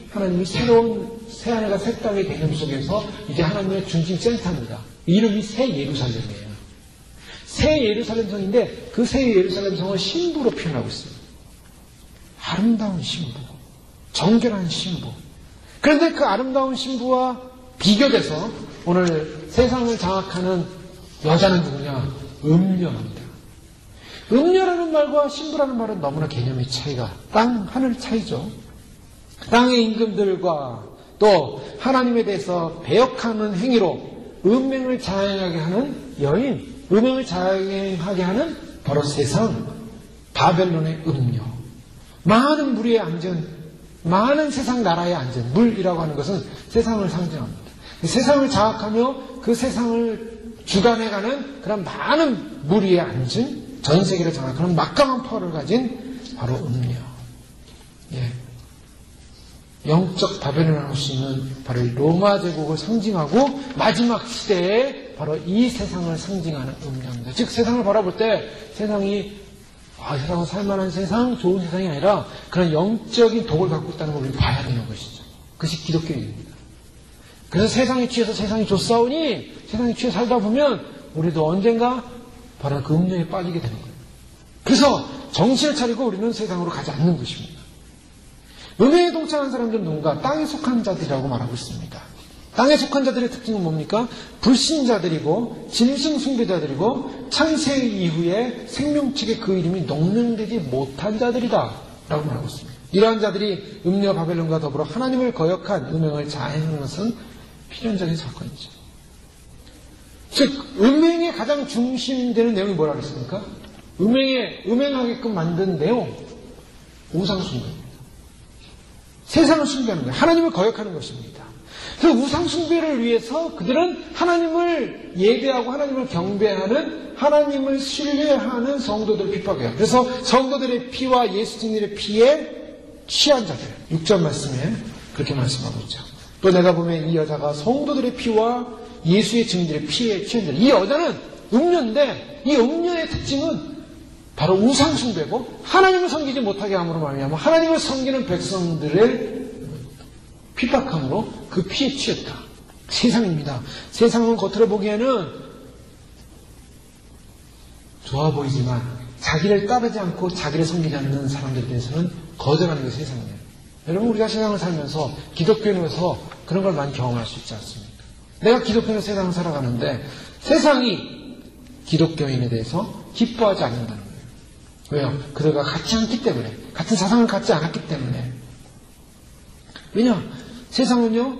새로운 새하늘과 새 땅의 개념 속에서 이제 하나님의 중심센터입니다. 이름이 새 예루살렘이에요. 새 예루살렘 성인데 그 새 예루살렘 성을 신부로 표현하고 있어요. 아름다운 신부, 정결한 신부. 그런데 그 아름다운 신부와 비교돼서 오늘 세상을 장악하는 여자는 누구냐? 음녀입니다. 음녀라는 말과 신부라는 말은 너무나 개념의 차이가 땅, 하늘 차이죠. 땅의 임금들과 또 하나님에 대해서 배역하는 행위로 음행을 자행하게 하는 여인, 음행을 자행하게 하는 바로 세상, 바벨론의 음녀. 많은 물에 앉은, 많은 세상 나라에 앉은, 물이라고 하는 것은 세상을 상징합니다. 세상을 장악하며 그 세상을 주관해가는 그런 많은 물 위에 앉은 전 세계를 장악하는 막강한 파워를 가진 바로 음녀. 예. 영적 바벨론이라고 할 수 있는 바로 로마 제국을 상징하고 마지막 시대에 바로 이 세상을 상징하는 음녀입니다. 즉 세상을 바라볼 때 세상이 세상은 살만한 세상, 좋은 세상이 아니라 그런 영적인 독을 갖고 있다는 걸 우리 봐야 되는 것이죠. 그것이 기독교입니다. 그래서 세상에 취해서 세상이 좋사오니 세상에 취해 살다 보면 우리도 언젠가 바로 그 음료에 빠지게 되는 거예요. 그래서 정신을 차리고 우리는 세상으로 가지 않는 것입니다. 음행에 동참한 사람들은 누군가? 땅에 속한 자들이라고 말하고 있습니다. 땅에 속한 자들의 특징은 뭡니까? 불신자들이고 짐승 숭배자들이고 창세 이후에 생명책에 그 이름이 녹명되지 못한 자들이다 라고 말하고 있습니다. 이러한 자들이 음녀 바벨론과 더불어 하나님을 거역한 음행을 자행하는 것은 필연적인 사건이죠. 즉 음행의 가장 중심되는 내용이 뭐라고 했습니까? 음행하게끔 만든 내용, 우상 숭배입니다. 세상을 숭배하는 거예요. 하나님을 거역하는 것입니다. 그 우상 숭배를 위해서 그들은 하나님을 예배하고 하나님을 경배하는, 하나님을 신뢰하는 성도들을 핍박해요. 그래서 성도들의 피와 예수 증인의 피에 취한 자들, 6절 말씀에 그렇게 말씀하고 있죠. 또 내가 보면 이 여자가 성도들의 피와 예수의 증인들의 피에 취한 자들, 이 여자는 음녀인데 이 음녀의 특징은 바로 우상 숭배고 하나님을 섬기지 못하게 함으로 말미암아 하나님을 섬기는 백성들을 핍박함으로 그 피에 취했다. 세상입니다. 세상은 겉으로 보기에는 좋아 보이지만 자기를 따르지 않고 자기를 섬기지 않는 사람들에 대해서는 거절하는 게 세상이에요. 여러분 우리가 세상을 살면서 기독교인으로서 그런 걸 많이 경험할 수 있지 않습니까? 내가 기독교인으로 세상을 살아가는데 세상이 기독교인에 대해서 기뻐하지 않는다는 거예요. 왜요? 그들과 같지 않기 때문에, 같은 사상을 갖지 않았기 때문에. 왜냐? 세상은요,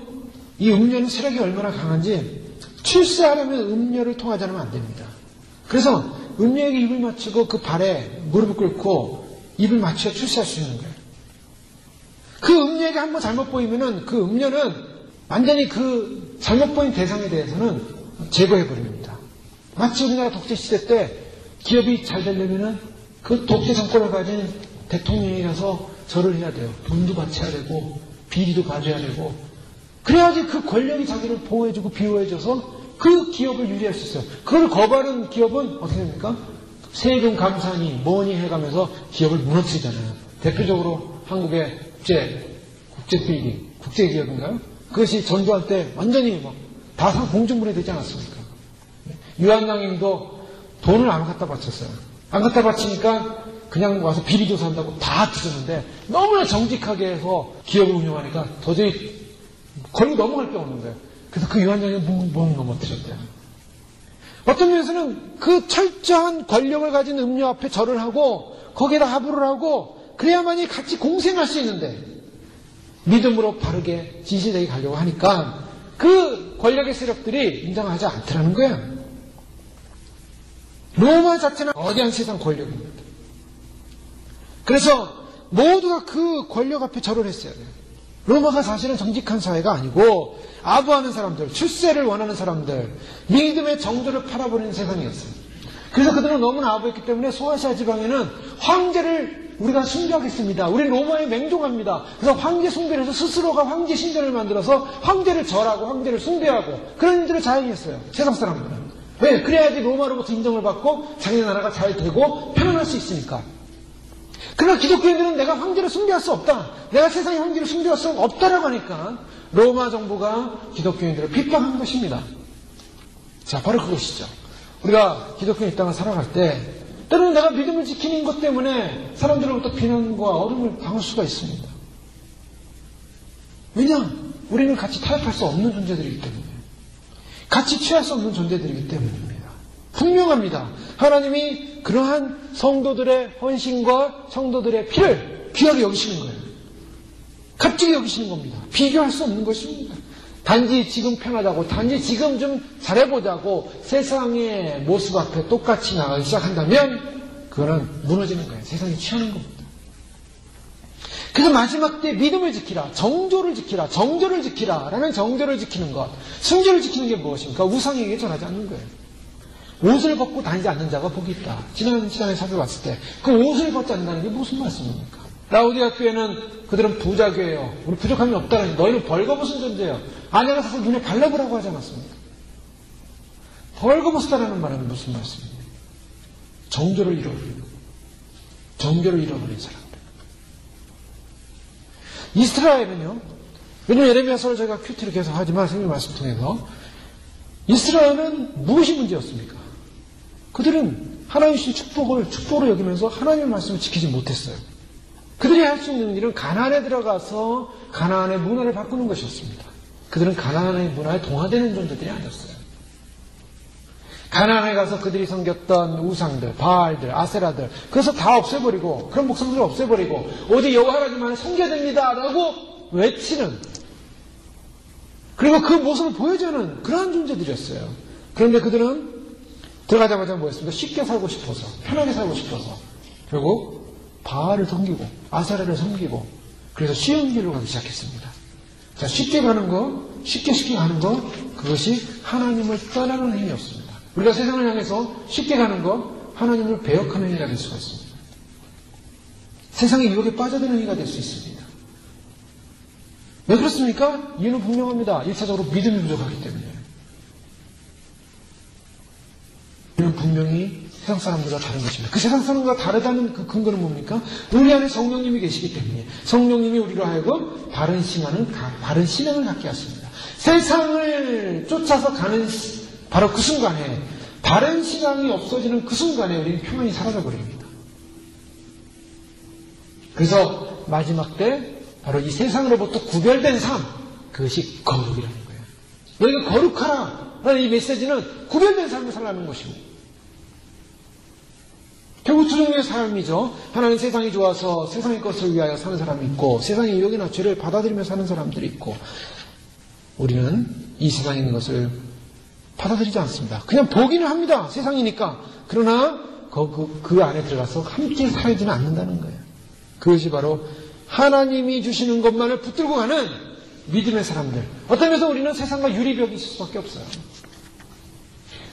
이 음녀는 세력이 얼마나 강한지 출세하려면 음녀를 통하지 않으면 안 됩니다. 그래서 음녀에게 입을 맞추고 그 발에 무릎을 꿇고 입을 맞춰 출세할 수 있는 거예요. 그 음녀에게 한번 잘못 보이면은 그 음녀는 완전히 그 잘못 보인 대상에 대해서는 제거해버립니다. 마치 우리나라 독재시대 때 기업이 잘 되려면은 그 독재 정권을 가진 대통령이 가서 절을 해야 돼요. 돈도 바쳐야 되고 비리도 봐줘야 되고 그래야지 그 권력이 자기를 보호해주고 비호해줘서 그 기업을 유지할 수 있어요. 그걸 거부하는 기업은 어떻게 됩니까? 세금 감사니 뭐니 해가면서 기업을 무너뜨리잖아요. 대표적으로 한국의 국제빌딩, 국제기업인가요? 그것이 전두환 때 완전히 다 공중분해 되지 않았습니까? 유한양행도 돈을 안 갖다 바쳤어요. 안 갖다 바치니까 그냥 와서 비리조사한다고 다 뒤졌는데 너무나 정직하게 해서 기업을 운영하니까 도저히 걸고 넘어갈 게 없는 거예요. 그래서 그 유한양행을 뭉 넘어뜨렸대요. 어떤 면에서는 그 철저한 권력을 가진 음료 앞에 절을 하고 거기에다 하부를 하고 그래야만이 같이 공생할 수 있는데 믿음으로 바르게 진실되게 가려고 하니까 그 권력의 세력들이 인정하지 않더라는 거예요. 로마 자체는 거대한 세상 권력입니다. 그래서 모두가 그 권력 앞에 절을 했어야 돼요. 로마가 사실은 정직한 사회가 아니고 아부하는 사람들, 출세를 원하는 사람들, 믿음의 정조를 팔아버리는 세상이었어요. 그래서 그들은 너무나 아부했기 때문에 소아시아 지방에는 황제를 우리가 숭배하겠습니다. 우리는 로마에 맹종합니다. 그래서 황제 숭배를 해서 스스로가 황제 신전을 만들어서 황제를 절하고 황제를 숭배하고 그런 일들을 자행했어요. 세상 사람들은. 왜? 그래야지 로마로부터 인정을 받고 자기 나라가 잘 되고 편안할 수 있으니까. 그러나 기독교인들은 내가 황제를 숭배할 수 없다. 내가 세상의 황제를 숭배할 수 없다라고 하니까 로마 정부가 기독교인들을 핍박한 것입니다. 자, 바로 그것이죠. 우리가 기독교인 이 땅을 살아갈 때 때로는 내가 믿음을 지키는 것 때문에 사람들로부터 비난과 어려움을 당할 수가 있습니다. 왜냐? 우리는 같이 타협할 수 없는 존재들이기 때문에. 같이 취할 수 없는 존재들이기 때문입니다. 분명합니다. 하나님이 그러한 성도들의 헌신과 성도들의 피를 귀하게 여기시는 거예요. 값지게 여기시는 겁니다. 비교할 수 없는 것입니다. 단지 지금 편하다고, 단지 지금 좀 잘해보자고 세상의 모습 앞에 똑같이 나가기 시작한다면 그거는 무너지는 거예요. 세상이 취하는 겁니다. 그래서 마지막 때 믿음을 지키라, 정조를 지키라, 정조를 지키라 라는 정조를 지키는 것, 순조를 지키는 게 무엇입니까? 우상에게 전하지 않는 거예요. 옷을 벗고 다니지 않는 자가 복이 있다. 지난 시간에 살펴봤을 때 그 옷을 벗지 않는다는 게 무슨 말씀입니까? 라오디아 교회는 그들은 부자교회예요. 우리 부족함이 없다는, 너희는 벌거벗은 존재예요. 아내가 사서 눈에 발라보라고 하지 않았습니까? 벌거벗다라는 말은 무슨 말씀입니까? 정조를 잃어버리고 정조를 잃어버린 사람들. 이스라엘은요, 요즘 예레미야서를 제가 큐티를 계속 하지만 성경 말씀 통해서 이스라엘은 무엇이 문제였습니까? 그들은 하나님 주신 축복으로 여기면서 하나님의 말씀을 지키지 못했어요. 그들이 할 수 있는 일은 가나안에 들어가서 가나안의 문화를 바꾸는 것이었습니다. 그들은 가나안의 문화에 동화되는 존재들이 아니었어요. 가나안에 가서 그들이 섬겼던 우상들, 바알들, 아세라들, 그래서 다 없애버리고, 그런 목성들을 없애버리고, 오직 여호와 하나님만을 섬겨야 됩니다라고 외치는, 그리고 그 모습을 보여주는 그러한 존재들이었어요. 그런데 그들은 들어가자마자 뭐였습니까? 쉽게 살고 싶어서, 편하게 살고 싶어서, 결국 바알을 섬기고, 아세라를 섬기고, 그래서 쉬운 길로 가기 시작했습니다. 자, 쉽게 가는 거, 쉽게 가는 거, 그것이 하나님을 떠나는 행위였습니다. 우리가 세상을 향해서 쉽게 가는 거, 하나님을 배역하는 행위가 될 수가 있습니다. 세상의 유혹에 빠져드는 행위가 될 수 있습니다. 왜 그렇습니까? 이유는 분명합니다. 1차적으로 믿음이 부족하기 때문에. 이유는 분명히 세상 사람들과 다른 것입니다. 그 세상 사람과 다르다는 그 근거는 뭡니까? 우리 안에 성령님이 계시기 때문에 성령님이 우리로 하여금 바른 신앙을 갖게 하십니다. 세상을 쫓아서 가는 바로 그 순간에, 바른 신앙이 없어지는 그 순간에 우리는 평안이 사라져 버립니다. 그래서 마지막 때 바로 이 세상으로부터 구별된 삶, 그것이 거룩이라는 거예요. 너희가 거룩하라 라는 이 메시지는 구별된 삶을 살라는 것입니다. 결국 두 종류의 삶이죠. 하나는 세상이 좋아서 세상의 것을 위하여 사는 사람이 있고, 세상의 유혹이나 죄를 받아들이며 사는 사람들이 있고, 우리는 이 세상에 있는 것을 받아들이지 않습니다. 그냥 보기는 합니다. 세상이니까. 그러나 그 안에 들어가서 함께 살지는 않는다는 거예요. 그것이 바로 하나님이 주시는 것만을 붙들고 가는 믿음의 사람들. 어떤 면에서 우리는 세상과 유리벽이 있을 수밖에 없어요.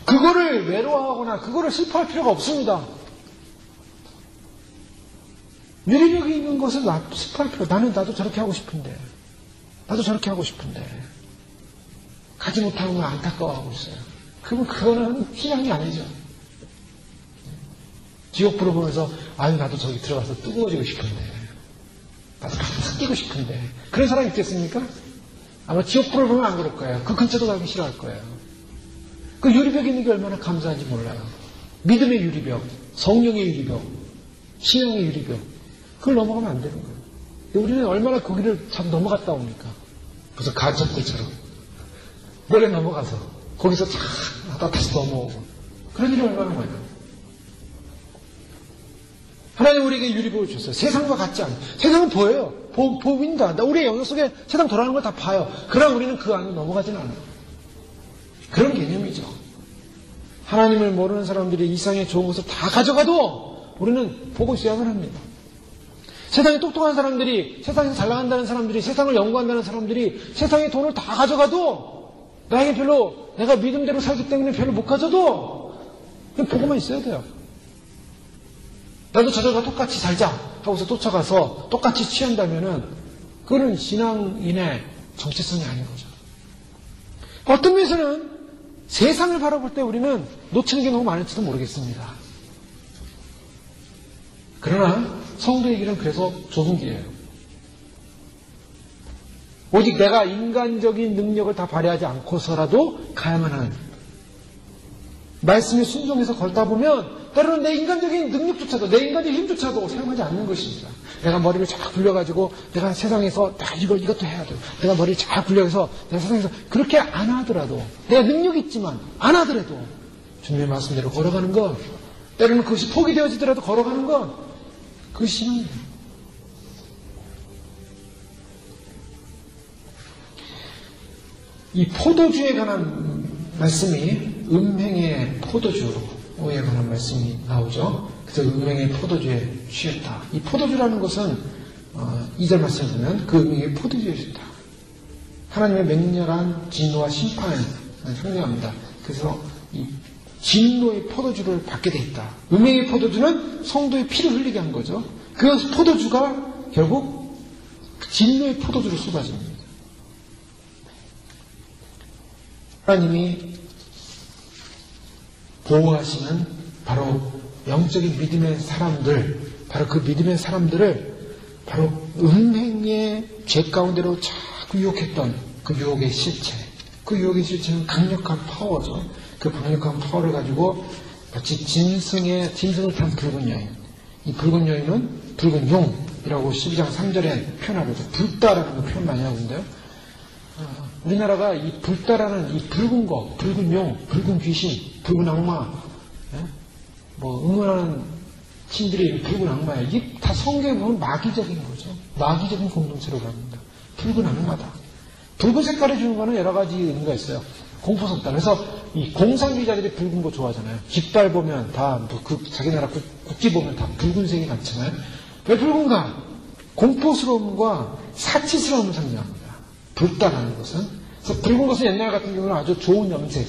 그거를 외로워하거나 그거를 슬퍼할 필요가 없습니다. 유리벽이 있는 것을 슬퍼할 필요. 나도 저렇게 하고 싶은데. 나도 저렇게 하고 싶은데. 가지 못하고 안타까워하고 있어요. 그러면 그거는 신앙이 아니죠. 지옥불을 보면서 나도 저기 들어가서 뜨거워지고 싶은데, 나도 삭히고 싶은데, 그런 사람이 있겠습니까? 아마 지옥불을 보면 안 그럴 거예요. 그 근처도 가기 싫어할 거예요. 그 유리벽이 있는 게 얼마나 감사한지 몰라요. 믿음의 유리벽, 성령의 유리벽, 신앙의 유리벽, 그걸 넘어가면 안 되는 거예요. 근데 우리는 얼마나 거기를 참 넘어갔다 옵니까? 그래서 가족들처럼 몰래 넘어가서 거기서 다시 넘어오고, 그런 일이 얼마나 많아요. 하나님 우리에게 유리벽을 주셨어요. 세상과 같지 않아요. 세상은 보여요. 보인다. 우리의 영역 속에 세상 돌아가는 걸 다 봐요. 그러나 우리는 그 안으로 넘어가지는 않아요. 그런 개념이죠. 하나님을 모르는 사람들이 이 세상에 좋은 것을 다 가져가도 우리는 보고 있어야만 합니다. 세상에 똑똑한 사람들이, 세상에서 잘 나간다는 사람들이, 세상을 연구한다는 사람들이 세상에 돈을 다 가져가도 나에게 별로, 내가 믿음대로 살기 때문에 별로 못 가져도 그냥 보고만 있어야 돼요. 나도 저들과 똑같이 살자 하고서 쫓아가서 똑같이 취한다면은 그거는 신앙인의 정체성이 아닌 거죠. 어떤 면에서는 세상을 바라볼 때 우리는 놓치는 게 너무 많을지도 모르겠습니다. 그러나 성도의 길은 그래서 좁은 길이에요. 오직 내가 인간적인 능력을 다 발휘하지 않고서라도 가야만 하는, 말씀에 순종해서 걸다 보면 때로는 내 인간적인 능력조차도, 내 인간적인 힘조차도 사용하지 않는 것입니다. 내가 머리를 쫙 굴려가지고 내가 세상에서 이것도 해야 돼. 내가 머리를 쫙 굴려서 내가 세상에서 그렇게 안 하더라도, 내가 능력이 있지만 안 하더라도 주님의 말씀대로 걸어가는 것, 때로는 그것이 포기 되어지더라도 걸어가는 것, 그것이 신앙이에요. 이 포도주에 관한 말씀이 음행의 포도주에 관한 말씀이 나오죠. 그래서 음행의 포도주에 취했다. 이 포도주라는 것은 2절 말씀을 보면 그 음행의 포도주에 취했다. 하나님의 맹렬한 진노와 심판을 상징합니다. 그래서 이 진노의 포도주를 받게 돼 있다. 음행의 포도주는 성도의 피를 흘리게 한 거죠. 그 포도주가 결국 진노의 포도주로 쏟아집니다. 하나님이 보호하시는 바로 영적인 믿음의 사람들, 바로 그 믿음의 사람들을 바로 음행의 죄 가운데로 그 유혹했던 그 유혹의 실체. 그 유혹의 실체는 강력한 파워죠. 그 강력한 파워를 가지고 마치 짐승을 탄 붉은 여인. 이 붉은 여인은 붉은 용이라고 12장 3절에 표현하고 있죠. 불다라는 거 표현 많이 하고 있는데요. 우리나라가 이 불다라는 이 붉은 거, 붉은 용, 붉은 귀신, 붉은 악마, 응원하는 신들이 붉은 악마예요. 이게 다 성경에 보면 마귀적인 거죠. 마귀적인 공동체로 갑니다. 붉은 악마다. 붉은 색깔을 주는 거는 여러 가지 의미가 있어요. 공포스럽다. 그래서 이 공산주의자들이 붉은 거 좋아하잖아요. 깃발 보면 다, 자기 나라 국기 보면 다 붉은색이 많잖아요. 왜 붉은가? 공포스러움과 사치스러움을 상징합니다. 불다라는 것은. 그래서 붉은 것은 옛날 같은 경우는 아주 좋은 염색,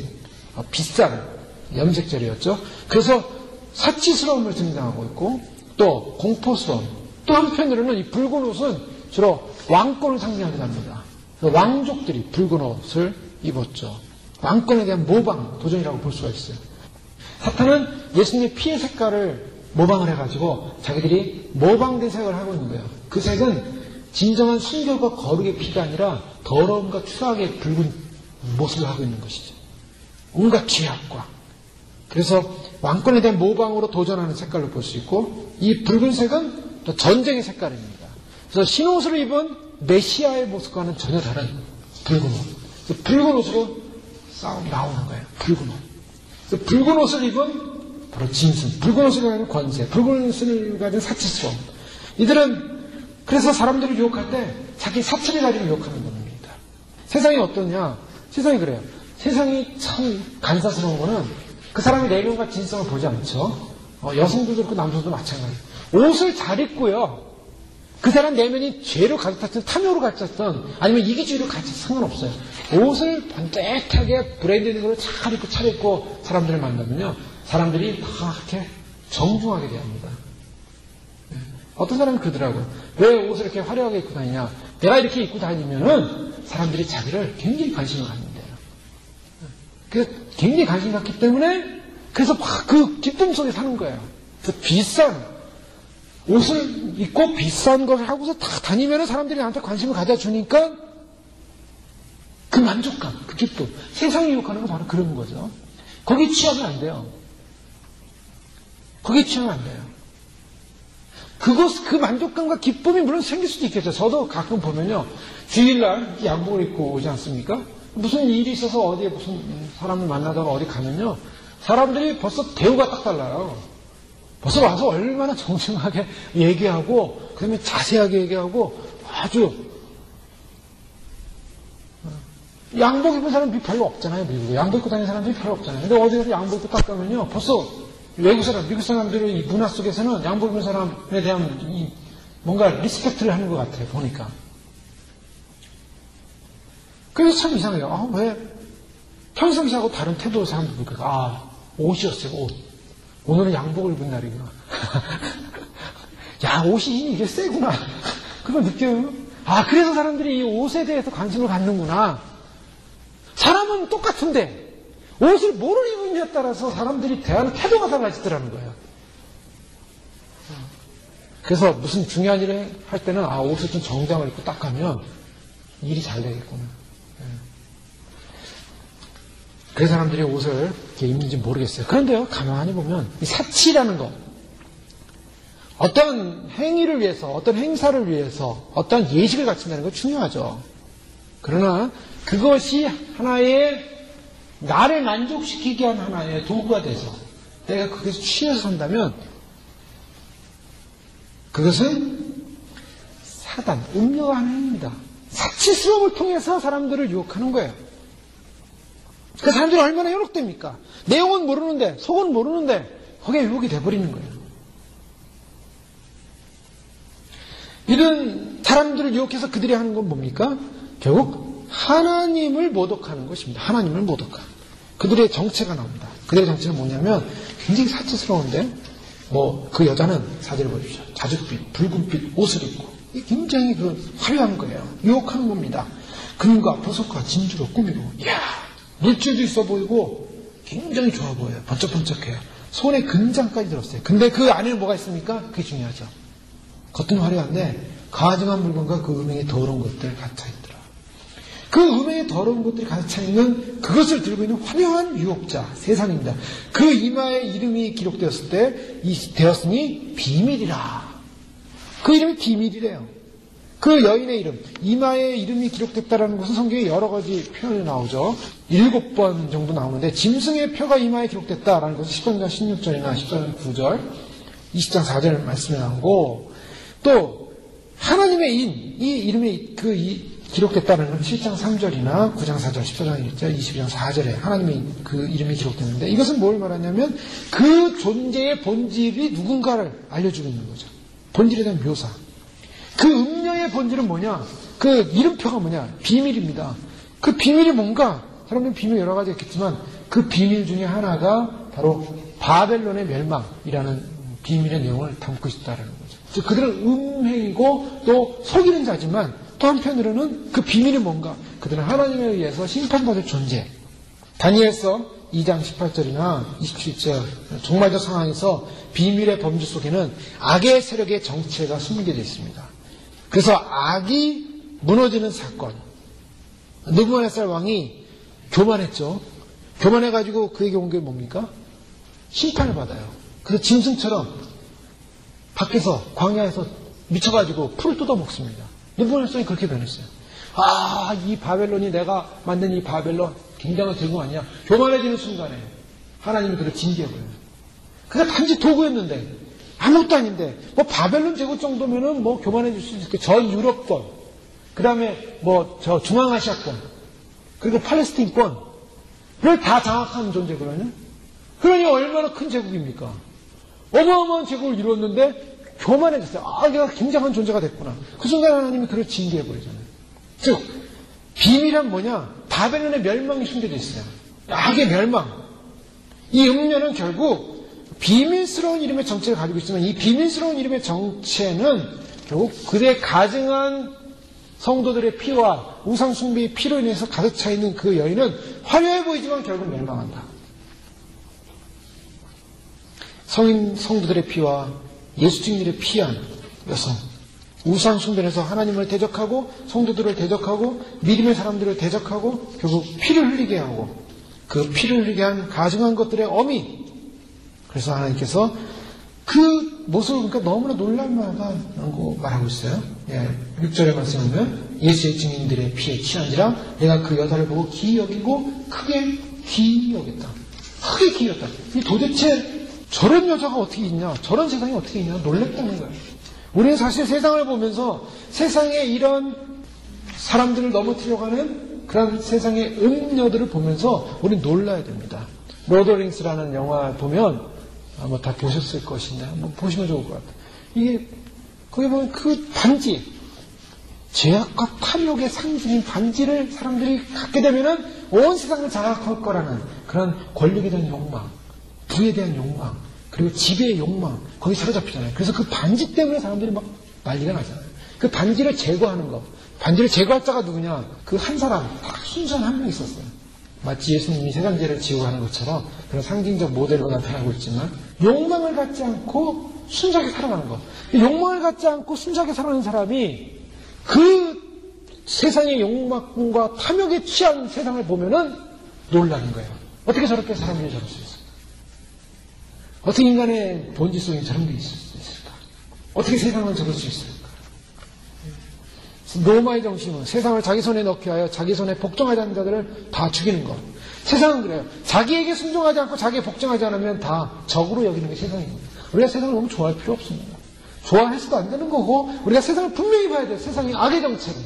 비싼 염색젤이었죠. 그래서 사치스러움을 증상하고 있고, 또 공포스러움. 또 한편으로는 이 붉은 옷은 주로 왕권을 상징하기도 합니다. 왕족들이 붉은 옷을 입었죠. 왕권에 대한 모방, 도전이라고 볼 수가 있어요. 사탄은 예수님의 피의 색깔을 모방을 해가지고 자기들이 모방된 색을 하고 있는 거예요. 그 색은 진정한 순결과 거룩의 피가 아니라 더러움과 추악의 붉은 모습을 하고 있는 것이죠. 온갖 죄악과. 그래서 왕권에 대한 모방으로 도전하는 색깔로 볼 수 있고, 이 붉은색은 또 전쟁의 색깔입니다. 그래서 흰옷을 입은 메시아의 모습과는 전혀 다른 붉은 옷. 붉은 옷으로 싸움 나오는 거예요. 붉은 옷. 붉은 옷을 입은 바로 짐승, 붉은 옷을 가진 권세, 붉은 옷을 가진 사치스러움. 이들은 그래서 사람들을 유혹할 때 자기 사치를 가지고 유혹하는 겁니다. 세상이 어떠냐? 세상이 그래요. 세상이 참 간사스러운 거는 그 사람의 내면과 진성을 보지 않죠. 여성들도 그렇고 남성도 마찬가지예요. 옷을 잘 입고요. 그 사람 내면이 죄로 가득 찼든 탐욕으로 가득 찼든 아니면 이기주의로 가득 찼든 상관없어요. 옷을 번듯하게 브랜드 있는 걸 잘 입고 차려입고 사람들을 만나면요. 사람들이 다 이렇게 정중하게 대합니다. 어떤 사람은 그러더라고요. 왜 옷을 이렇게 화려하게 입고 다니냐. 내가 이렇게 입고 다니면은 사람들이 자기를 굉장히 관심을 갖는데요. 굉장히 관심 갖기 때문에 그래서 막 그 기쁨 속에 사는 거예요. 그래서 비싼 옷을 입고 비싼 걸 하고서 다 다니면 사람들이 나한테 관심을 가져주니까 그 만족감, 그 기쁨. 세상이 유혹하는 건 바로 그런 거죠. 거기에 취하면 안 돼요. 거기에 취하면 안 돼요. 그 만족감과 기쁨이 물론 생길 수도 있겠죠. 저도 가끔 보면요. 주일날 양복을 입고 오지 않습니까? 무슨 일이 있어서 어디에 무슨 사람을 만나다가 어디 가면요. 사람들이 벌써 대우가 딱 달라요. 벌써 와서 얼마나 정중하게 얘기하고, 그 다음에 자세하게 얘기하고, 아주, 양복 입은 사람이 별로 없잖아요, 미국에. 양복 입고 다니는 사람들이 별로 없잖아요. 근데 어디서 양복 입고 딱 가면요. 벌써 외국 사람, 미국 사람들의 이 문화 속에서는 양복 입은 사람에 대한 뭔가 리스펙트를 하는 것 같아요, 보니까. 그래서 참 이상해요. 왜 평상시하고 다른 태도로 사람들 볼까? 옷이었어요, 옷. 오늘은 양복을 입은 날이구나. 야, 옷이 이게 세구나. 그걸 느껴요. 그래서 사람들이 이 옷에 대해서 관심을 갖는구나. 사람은 똑같은데 옷을 뭐를 입느냐에 따라서 사람들이 대하는 태도가 달라지더라는 거예요. 그래서 무슨 중요한 일을 할 때는 옷을 좀 정장을 입고 딱 가면 일이 잘 되겠구나. 그래서 사람들이 옷을 이렇게 입는지 모르겠어요. 그런데요, 가만히 보면 이 사치라는 것, 어떤 행위를 위해서, 어떤 행사를 위해서, 어떤 예식을 갖춘다는 건 중요하죠. 그러나 그것이 하나의 나를 만족시키게 한 하나의 도구가 돼서 내가 거기서 취해서 산다면 그것은 사단, 음료가 하는 행위입니다. 사치스러움을 통해서 사람들을 유혹하는 거예요. 그 사람들이 얼마나 현혹됩니까? 내용은 모르는데, 속은 모르는데 거기에 유혹이 돼버리는 거예요. 이런 사람들을 유혹해서 그들이 하는 건 뭡니까? 결국 하나님을 모독하는 것입니다. 하나님을 모독하는. 그들의 정체가 나옵니다. 그들의 정체가 뭐냐면 굉장히 사치스러운데 그 여자는 사진을 보십시오. 자줏빛, 붉은빛 옷을 입고 굉장히 화려한 거예요. 유혹하는 겁니다. 금과 보석과 진주로 꾸미고 이야 물질도 있어 보이고 굉장히 좋아 보여요. 번쩍번쩍해요. 손에 금장까지 들었어요. 근데 그 안에는 뭐가 있습니까? 그게 중요하죠. 겉은 화려한데 가증한 물건과 그 음행의 더러운 것들 갇혀있더라. 그 음행의 더러운 것들이 가득 차 있는 그것을 들고 있는 화려한 유혹자, 세상입니다. 그 이마에 이름이 기록되었을 때, 되었으니 비밀이라. 그 이름이 비밀이래요. 그 여인의 이름, 이마에 이름이 기록됐다라는 것은 성경에 여러 가지 표현이 나오죠. 7번 정도 나오는데, 짐승의 표가 이마에 기록됐다라는 것은 10장 16절이나 10장 9절, 20장 4절 말씀에 나오고, 또 하나님의 이 이름이 기록됐다는 건 7장 3절이나 9장 4절, 14장 1절, 22장 4절에 하나님의 그 이름이 기록됐는데, 이것은 뭘 말하냐면 그 존재의 본질이 누군가를 알려주고 있는 거죠. 본질에 대한 묘사. 그 음녀의 본질은 뭐냐? 그 이름표가 뭐냐? 비밀입니다. 그 비밀이 뭔가? 여러분 비밀 여러 가지 있겠지만 그 비밀 중에 하나가 바로 바벨론의 멸망이라는 비밀의 내용을 담고 있다는 거죠. 즉 그들은 음행이고 또 속이는 자지만 또 한편으로는 그 비밀이 뭔가? 그들은 하나님에 의해서 심판받을 존재. 다니엘서 2장 18절이나 27절 종말적 상황에서 비밀의 범주 속에는 악의 세력의 정체가 숨겨져 있습니다. 그래서 악이 무너지는 사건. 느부갓네살 왕이 교만했죠. 교만해가지고 그에게 온 게 뭡니까? 심판을 받아요. 그래서 짐승처럼 밖에서 광야에서 미쳐가지고 풀을 뜯어먹습니다. 느부갓네살이 그렇게 변했어요. 이 바벨론이 내가 만든 이 바벨론 굉장한 대국 아니야. 교만해지는 순간에 하나님이 그를 징계해버려요. 그가 단지 도구였는데 아무것도 아닌데 바벨론 제국 정도면은 교만해질 수 있을게. 전 유럽권, 그 다음에 저 중앙아시아권, 그리고 팔레스틴권을 다 장악하는 존재거든요. 그러니 얼마나 큰 제국입니까? 어마어마한 제국을 이뤘는데 교만해졌어요. 내가 굉장한 존재가 됐구나. 그 순간 하나님이 그를 징계해버리잖아요. 즉 비밀은 뭐냐? 바벨론의 멸망이 숨겨져 있어요. 악의 멸망. 이 음녀는 결국 비밀스러운 이름의 정체를 가지고 있지만 이 비밀스러운 이름의 정체는 결국 그의 가증한 성도들의 피와 우상숭배의 피로 인해서 가득 차 있는 그 여인은 화려해 보이지만 결국 멸망한다. 성도들의 피와 예수 증인들의 피한 여성, 우상숭배에서 하나님을 대적하고 성도들을 대적하고 믿음의 사람들을 대적하고 결국 피를 흘리게 하고 그 피를 흘리게 한 가증한 것들의 어미. 그래서 하나님께서 그 모습을 보니까 너무나 놀랄만하다고 말하고 있어요. 6절에 말씀하면 예수의 증인들의 피에 취한지라 내가 그 여자를 보고 기이 여기고 크게 기이 여겼다. 크게 기이 여겼다. 도대체 저런 여자가 어떻게 있냐? 저런 세상이 어떻게 있냐? 놀랬다는 거예요. 우리는 사실 세상을 보면서 세상에 이런 사람들을 넘어뜨려고 하는 그런 세상의 음녀들을 보면서 우리는 놀라야 됩니다. 로더링스라는 영화 보면 아마 다 보셨을 것인데 한번 보시면 좋을 것 같아요. 이게 거기 보면 그 반지, 죄악과 탐욕의 상징인 반지를 사람들이 갖게 되면은 온 세상을 장악할 거라는 그런 권력에 대한 욕망, 부에 대한 욕망, 그리고 지배의 욕망, 거기 사로잡히잖아요. 그래서 그 반지 때문에 사람들이 막 난리가 나잖아요. 그 반지를 제거하는 거. 반지를 제거할 자가 누구냐? 그 한 사람, 순수한 한 명 있었어요. 마치 예수님이 세상 죄를 지우고 하는 것처럼 그런 상징적 모델로 나타나고 있지만 욕망을 갖지 않고 순수하게 살아가는 것. 욕망을 갖지 않고 순수하게 살아가는 사람이 그 세상의 욕망과 탐욕에 취한 세상을 보면은 놀라는 거예요. 어떻게 저렇게 사람들이 저럴 수 있을까? 어떻게 인간의 본질 속에 저런 게 있을 수 있을까? 어떻게 세상은 저럴 수 있을까? 로마의 정신은 세상을 자기 손에 넣게 하여 자기 손에 복종하지 않는 자들을 다 죽이는 것. 세상은 그래요. 자기에게 순종하지 않고 자기에 복종하지 않으면 다 적으로 여기는 게 세상입니다. 우리가 세상을 너무 좋아할 필요 없습니다. 좋아해서도 안 되는 거고 우리가 세상을 분명히 봐야 돼요. 세상이 악의 정체를.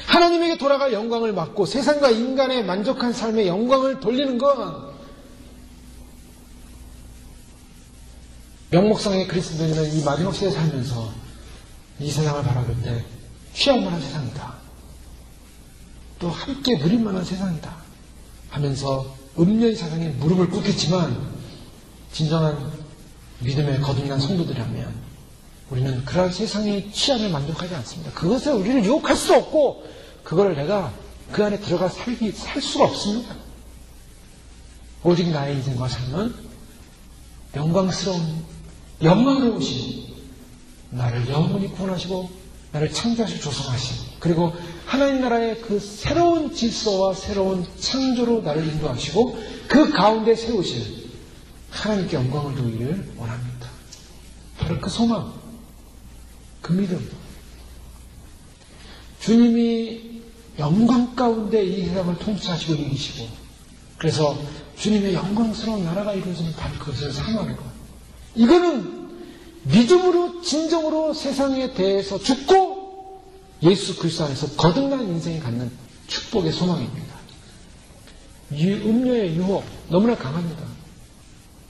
하나님에게 돌아갈 영광을 막고 세상과 인간의 만족한 삶의 영광을 돌리는 건 명목상의 그리스도인은 이 마지막 시대에 살면서 이 세상을 바라볼 때 취할 만한 세상이다. 또 함께 누릴 만한 세상이다. 하면서 음녀의 세상에 무릎을 꿇겠지만 진정한 믿음에 거듭난 성도들이라면 우리는 그런 세상의 취함을 만족하지 않습니다. 그것에 우리를 유혹할 수 없고 그거를 내가 그 안에 들어가 살 수가 없습니다. 오직 나의 인생과 삶은 영광스러우신 나를 영원히 구원하시고 나를 창조하시 조성하신, 그리고 하나님 나라의 그 새로운 질서와 새로운 창조로 나를 인도하시고 그 가운데 세우실 하나님께 영광을 돌리기를 원합니다. 바로 그 소망, 그 믿음. 주님이 영광 가운데 이 세상을 통치하시고 이기시고, 그래서 주님의 영광스러운 나라가 이루어지는 바로 그것을 사모하는 것. 이거는 믿음으로 진정으로 세상에 대해서 죽고 예수 그리스도 안에서 거듭난 인생이 갖는 축복의 소망입니다. 음료의 유혹 너무나 강합니다.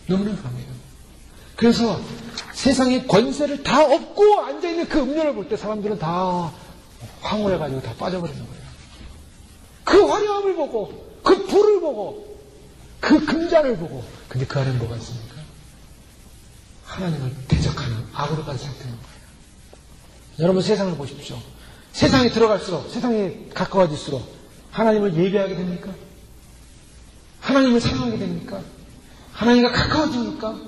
너무나 강해요. 그래서 세상의 권세를 다 업고 앉아있는 그 음료를 볼 때 사람들은 다 황홀해가지고 다 빠져버리는 거예요. 그 화려함을 보고, 그 불을 보고, 그 금잔을 보고, 근데 그 안에 뭐가 있습니까? 하나님을 대적하는 악으로까지 생각되는 거예요. 여러분 세상을 보십시오. 세상에 들어갈수록, 세상에 가까워질수록 하나님을 예배하게 됩니까? 하나님을 사랑하게 됩니까? 하나님과 가까워집니까?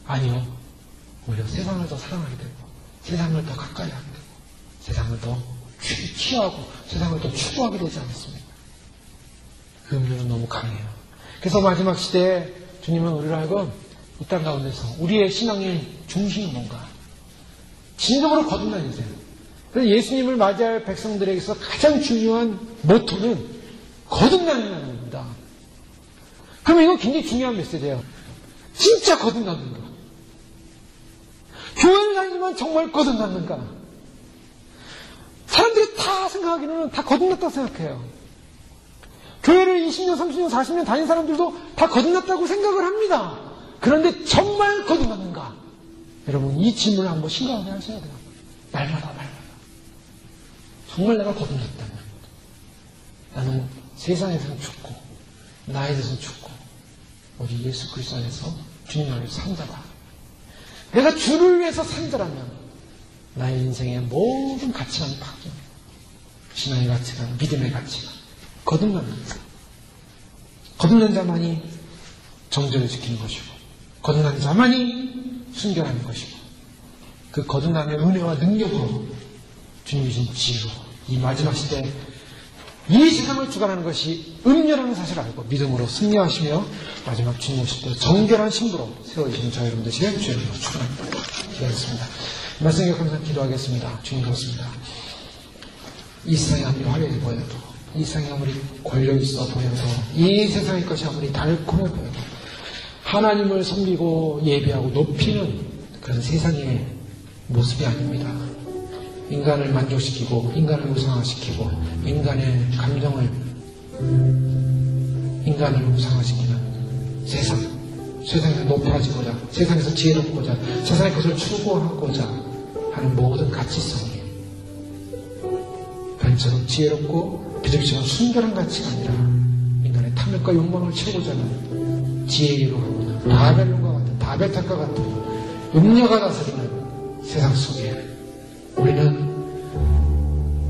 아니요. 오히려 세상을 더 사랑하게 되고, 세상을 더 가까이 하게 되고, 세상을 더 취하고, 세상을 더 추구하게 되지 않습니까? 그 음료는 너무 강해요. 그래서 마지막 시대에 주님은 우리를 하여금 이 땅 가운데서 우리의 신앙의 중심이 뭔가? 진정으로 거듭난 인생. 그래서 예수님을 맞이할 백성들에게서 가장 중요한 모토는 거듭나는 겁니다. 그러면 이건 굉장히 중요한 메시지예요. 진짜 거듭났는가? 교회를 다니지만 정말 거듭났는가? 사람들이 다 생각하기로는 다 거듭났다고 생각해요. 교회를 20년, 30년, 40년 다닌 사람들도 다 거듭났다고 생각을 합니다. 그런데 정말 거듭났는가? 여러분 이 질문을 한번 심각하게 하셔야 돼요. 날마다. 정말 내가 거듭났다면 나는 세상에서는 죽고 나에 대해서는 죽고 우리 예수 그리스도 안에서 주님 안에서 산자다. 내가 주를 위해서 산 자라면 나의 인생의 모든 가치관이 바뀌어. 신앙의 가치관, 믿음의 가치관, 거듭납니다. 거듭난 자만이 정죄를 지키는 것이고, 거듭난 자만이 순결하는 것이고, 그 거듭남의 은혜와 능력으로 주님이 주신 지혜로 이 마지막 시대에 이 세상을 주관하는 것이 음료라는 사실을 알고 믿음으로 승리하시며 마지막 주님 오실 때 정결한 신부로 세워주시는 저희 여러분 되시길 주의 이름으로 축원합니다. 기도하겠습니다. 말씀 기억하면서 기도하겠습니다. 주님 그렇습니다. 이 세상이 아무리 화려해 보여도, 이 세상이 아무리 권력있어 보여도, 이 세상의 것이 아무리 달콤해 보여도 하나님을 섬기고 예배하고 높이는 그런 세상의 모습이 아닙니다. 인간을 만족시키고 인간을 우상화시키고 인간의 감정을 인간을 우상화시키는 세상에서 높아지고자, 세상에서 지혜롭고자, 세상의 것을 추구하고자 하는 모든 가치성이 변처럼 지혜롭고 비둘기처럼 순결한 가치가 아니라 인간의 탐욕과 욕망을 채우고자 하는 지혜로 하고는 바벨론과 같은, 바벨탑과 같은 음녀가 다스리는 세상 속에 우리는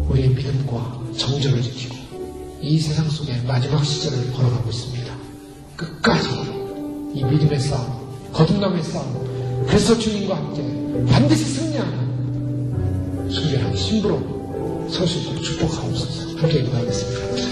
우리의 믿음과 정절을 지키고 이 세상 속에 마지막 시절을 걸어가고 있습니다. 끝까지 이 믿음의 싸움, 거듭남의 싸움, 그래서 주님과 함께 반드시 승리하는 순결한 신부로 설 수 있도록 축복하옵소서. 함께 기도하겠습니다.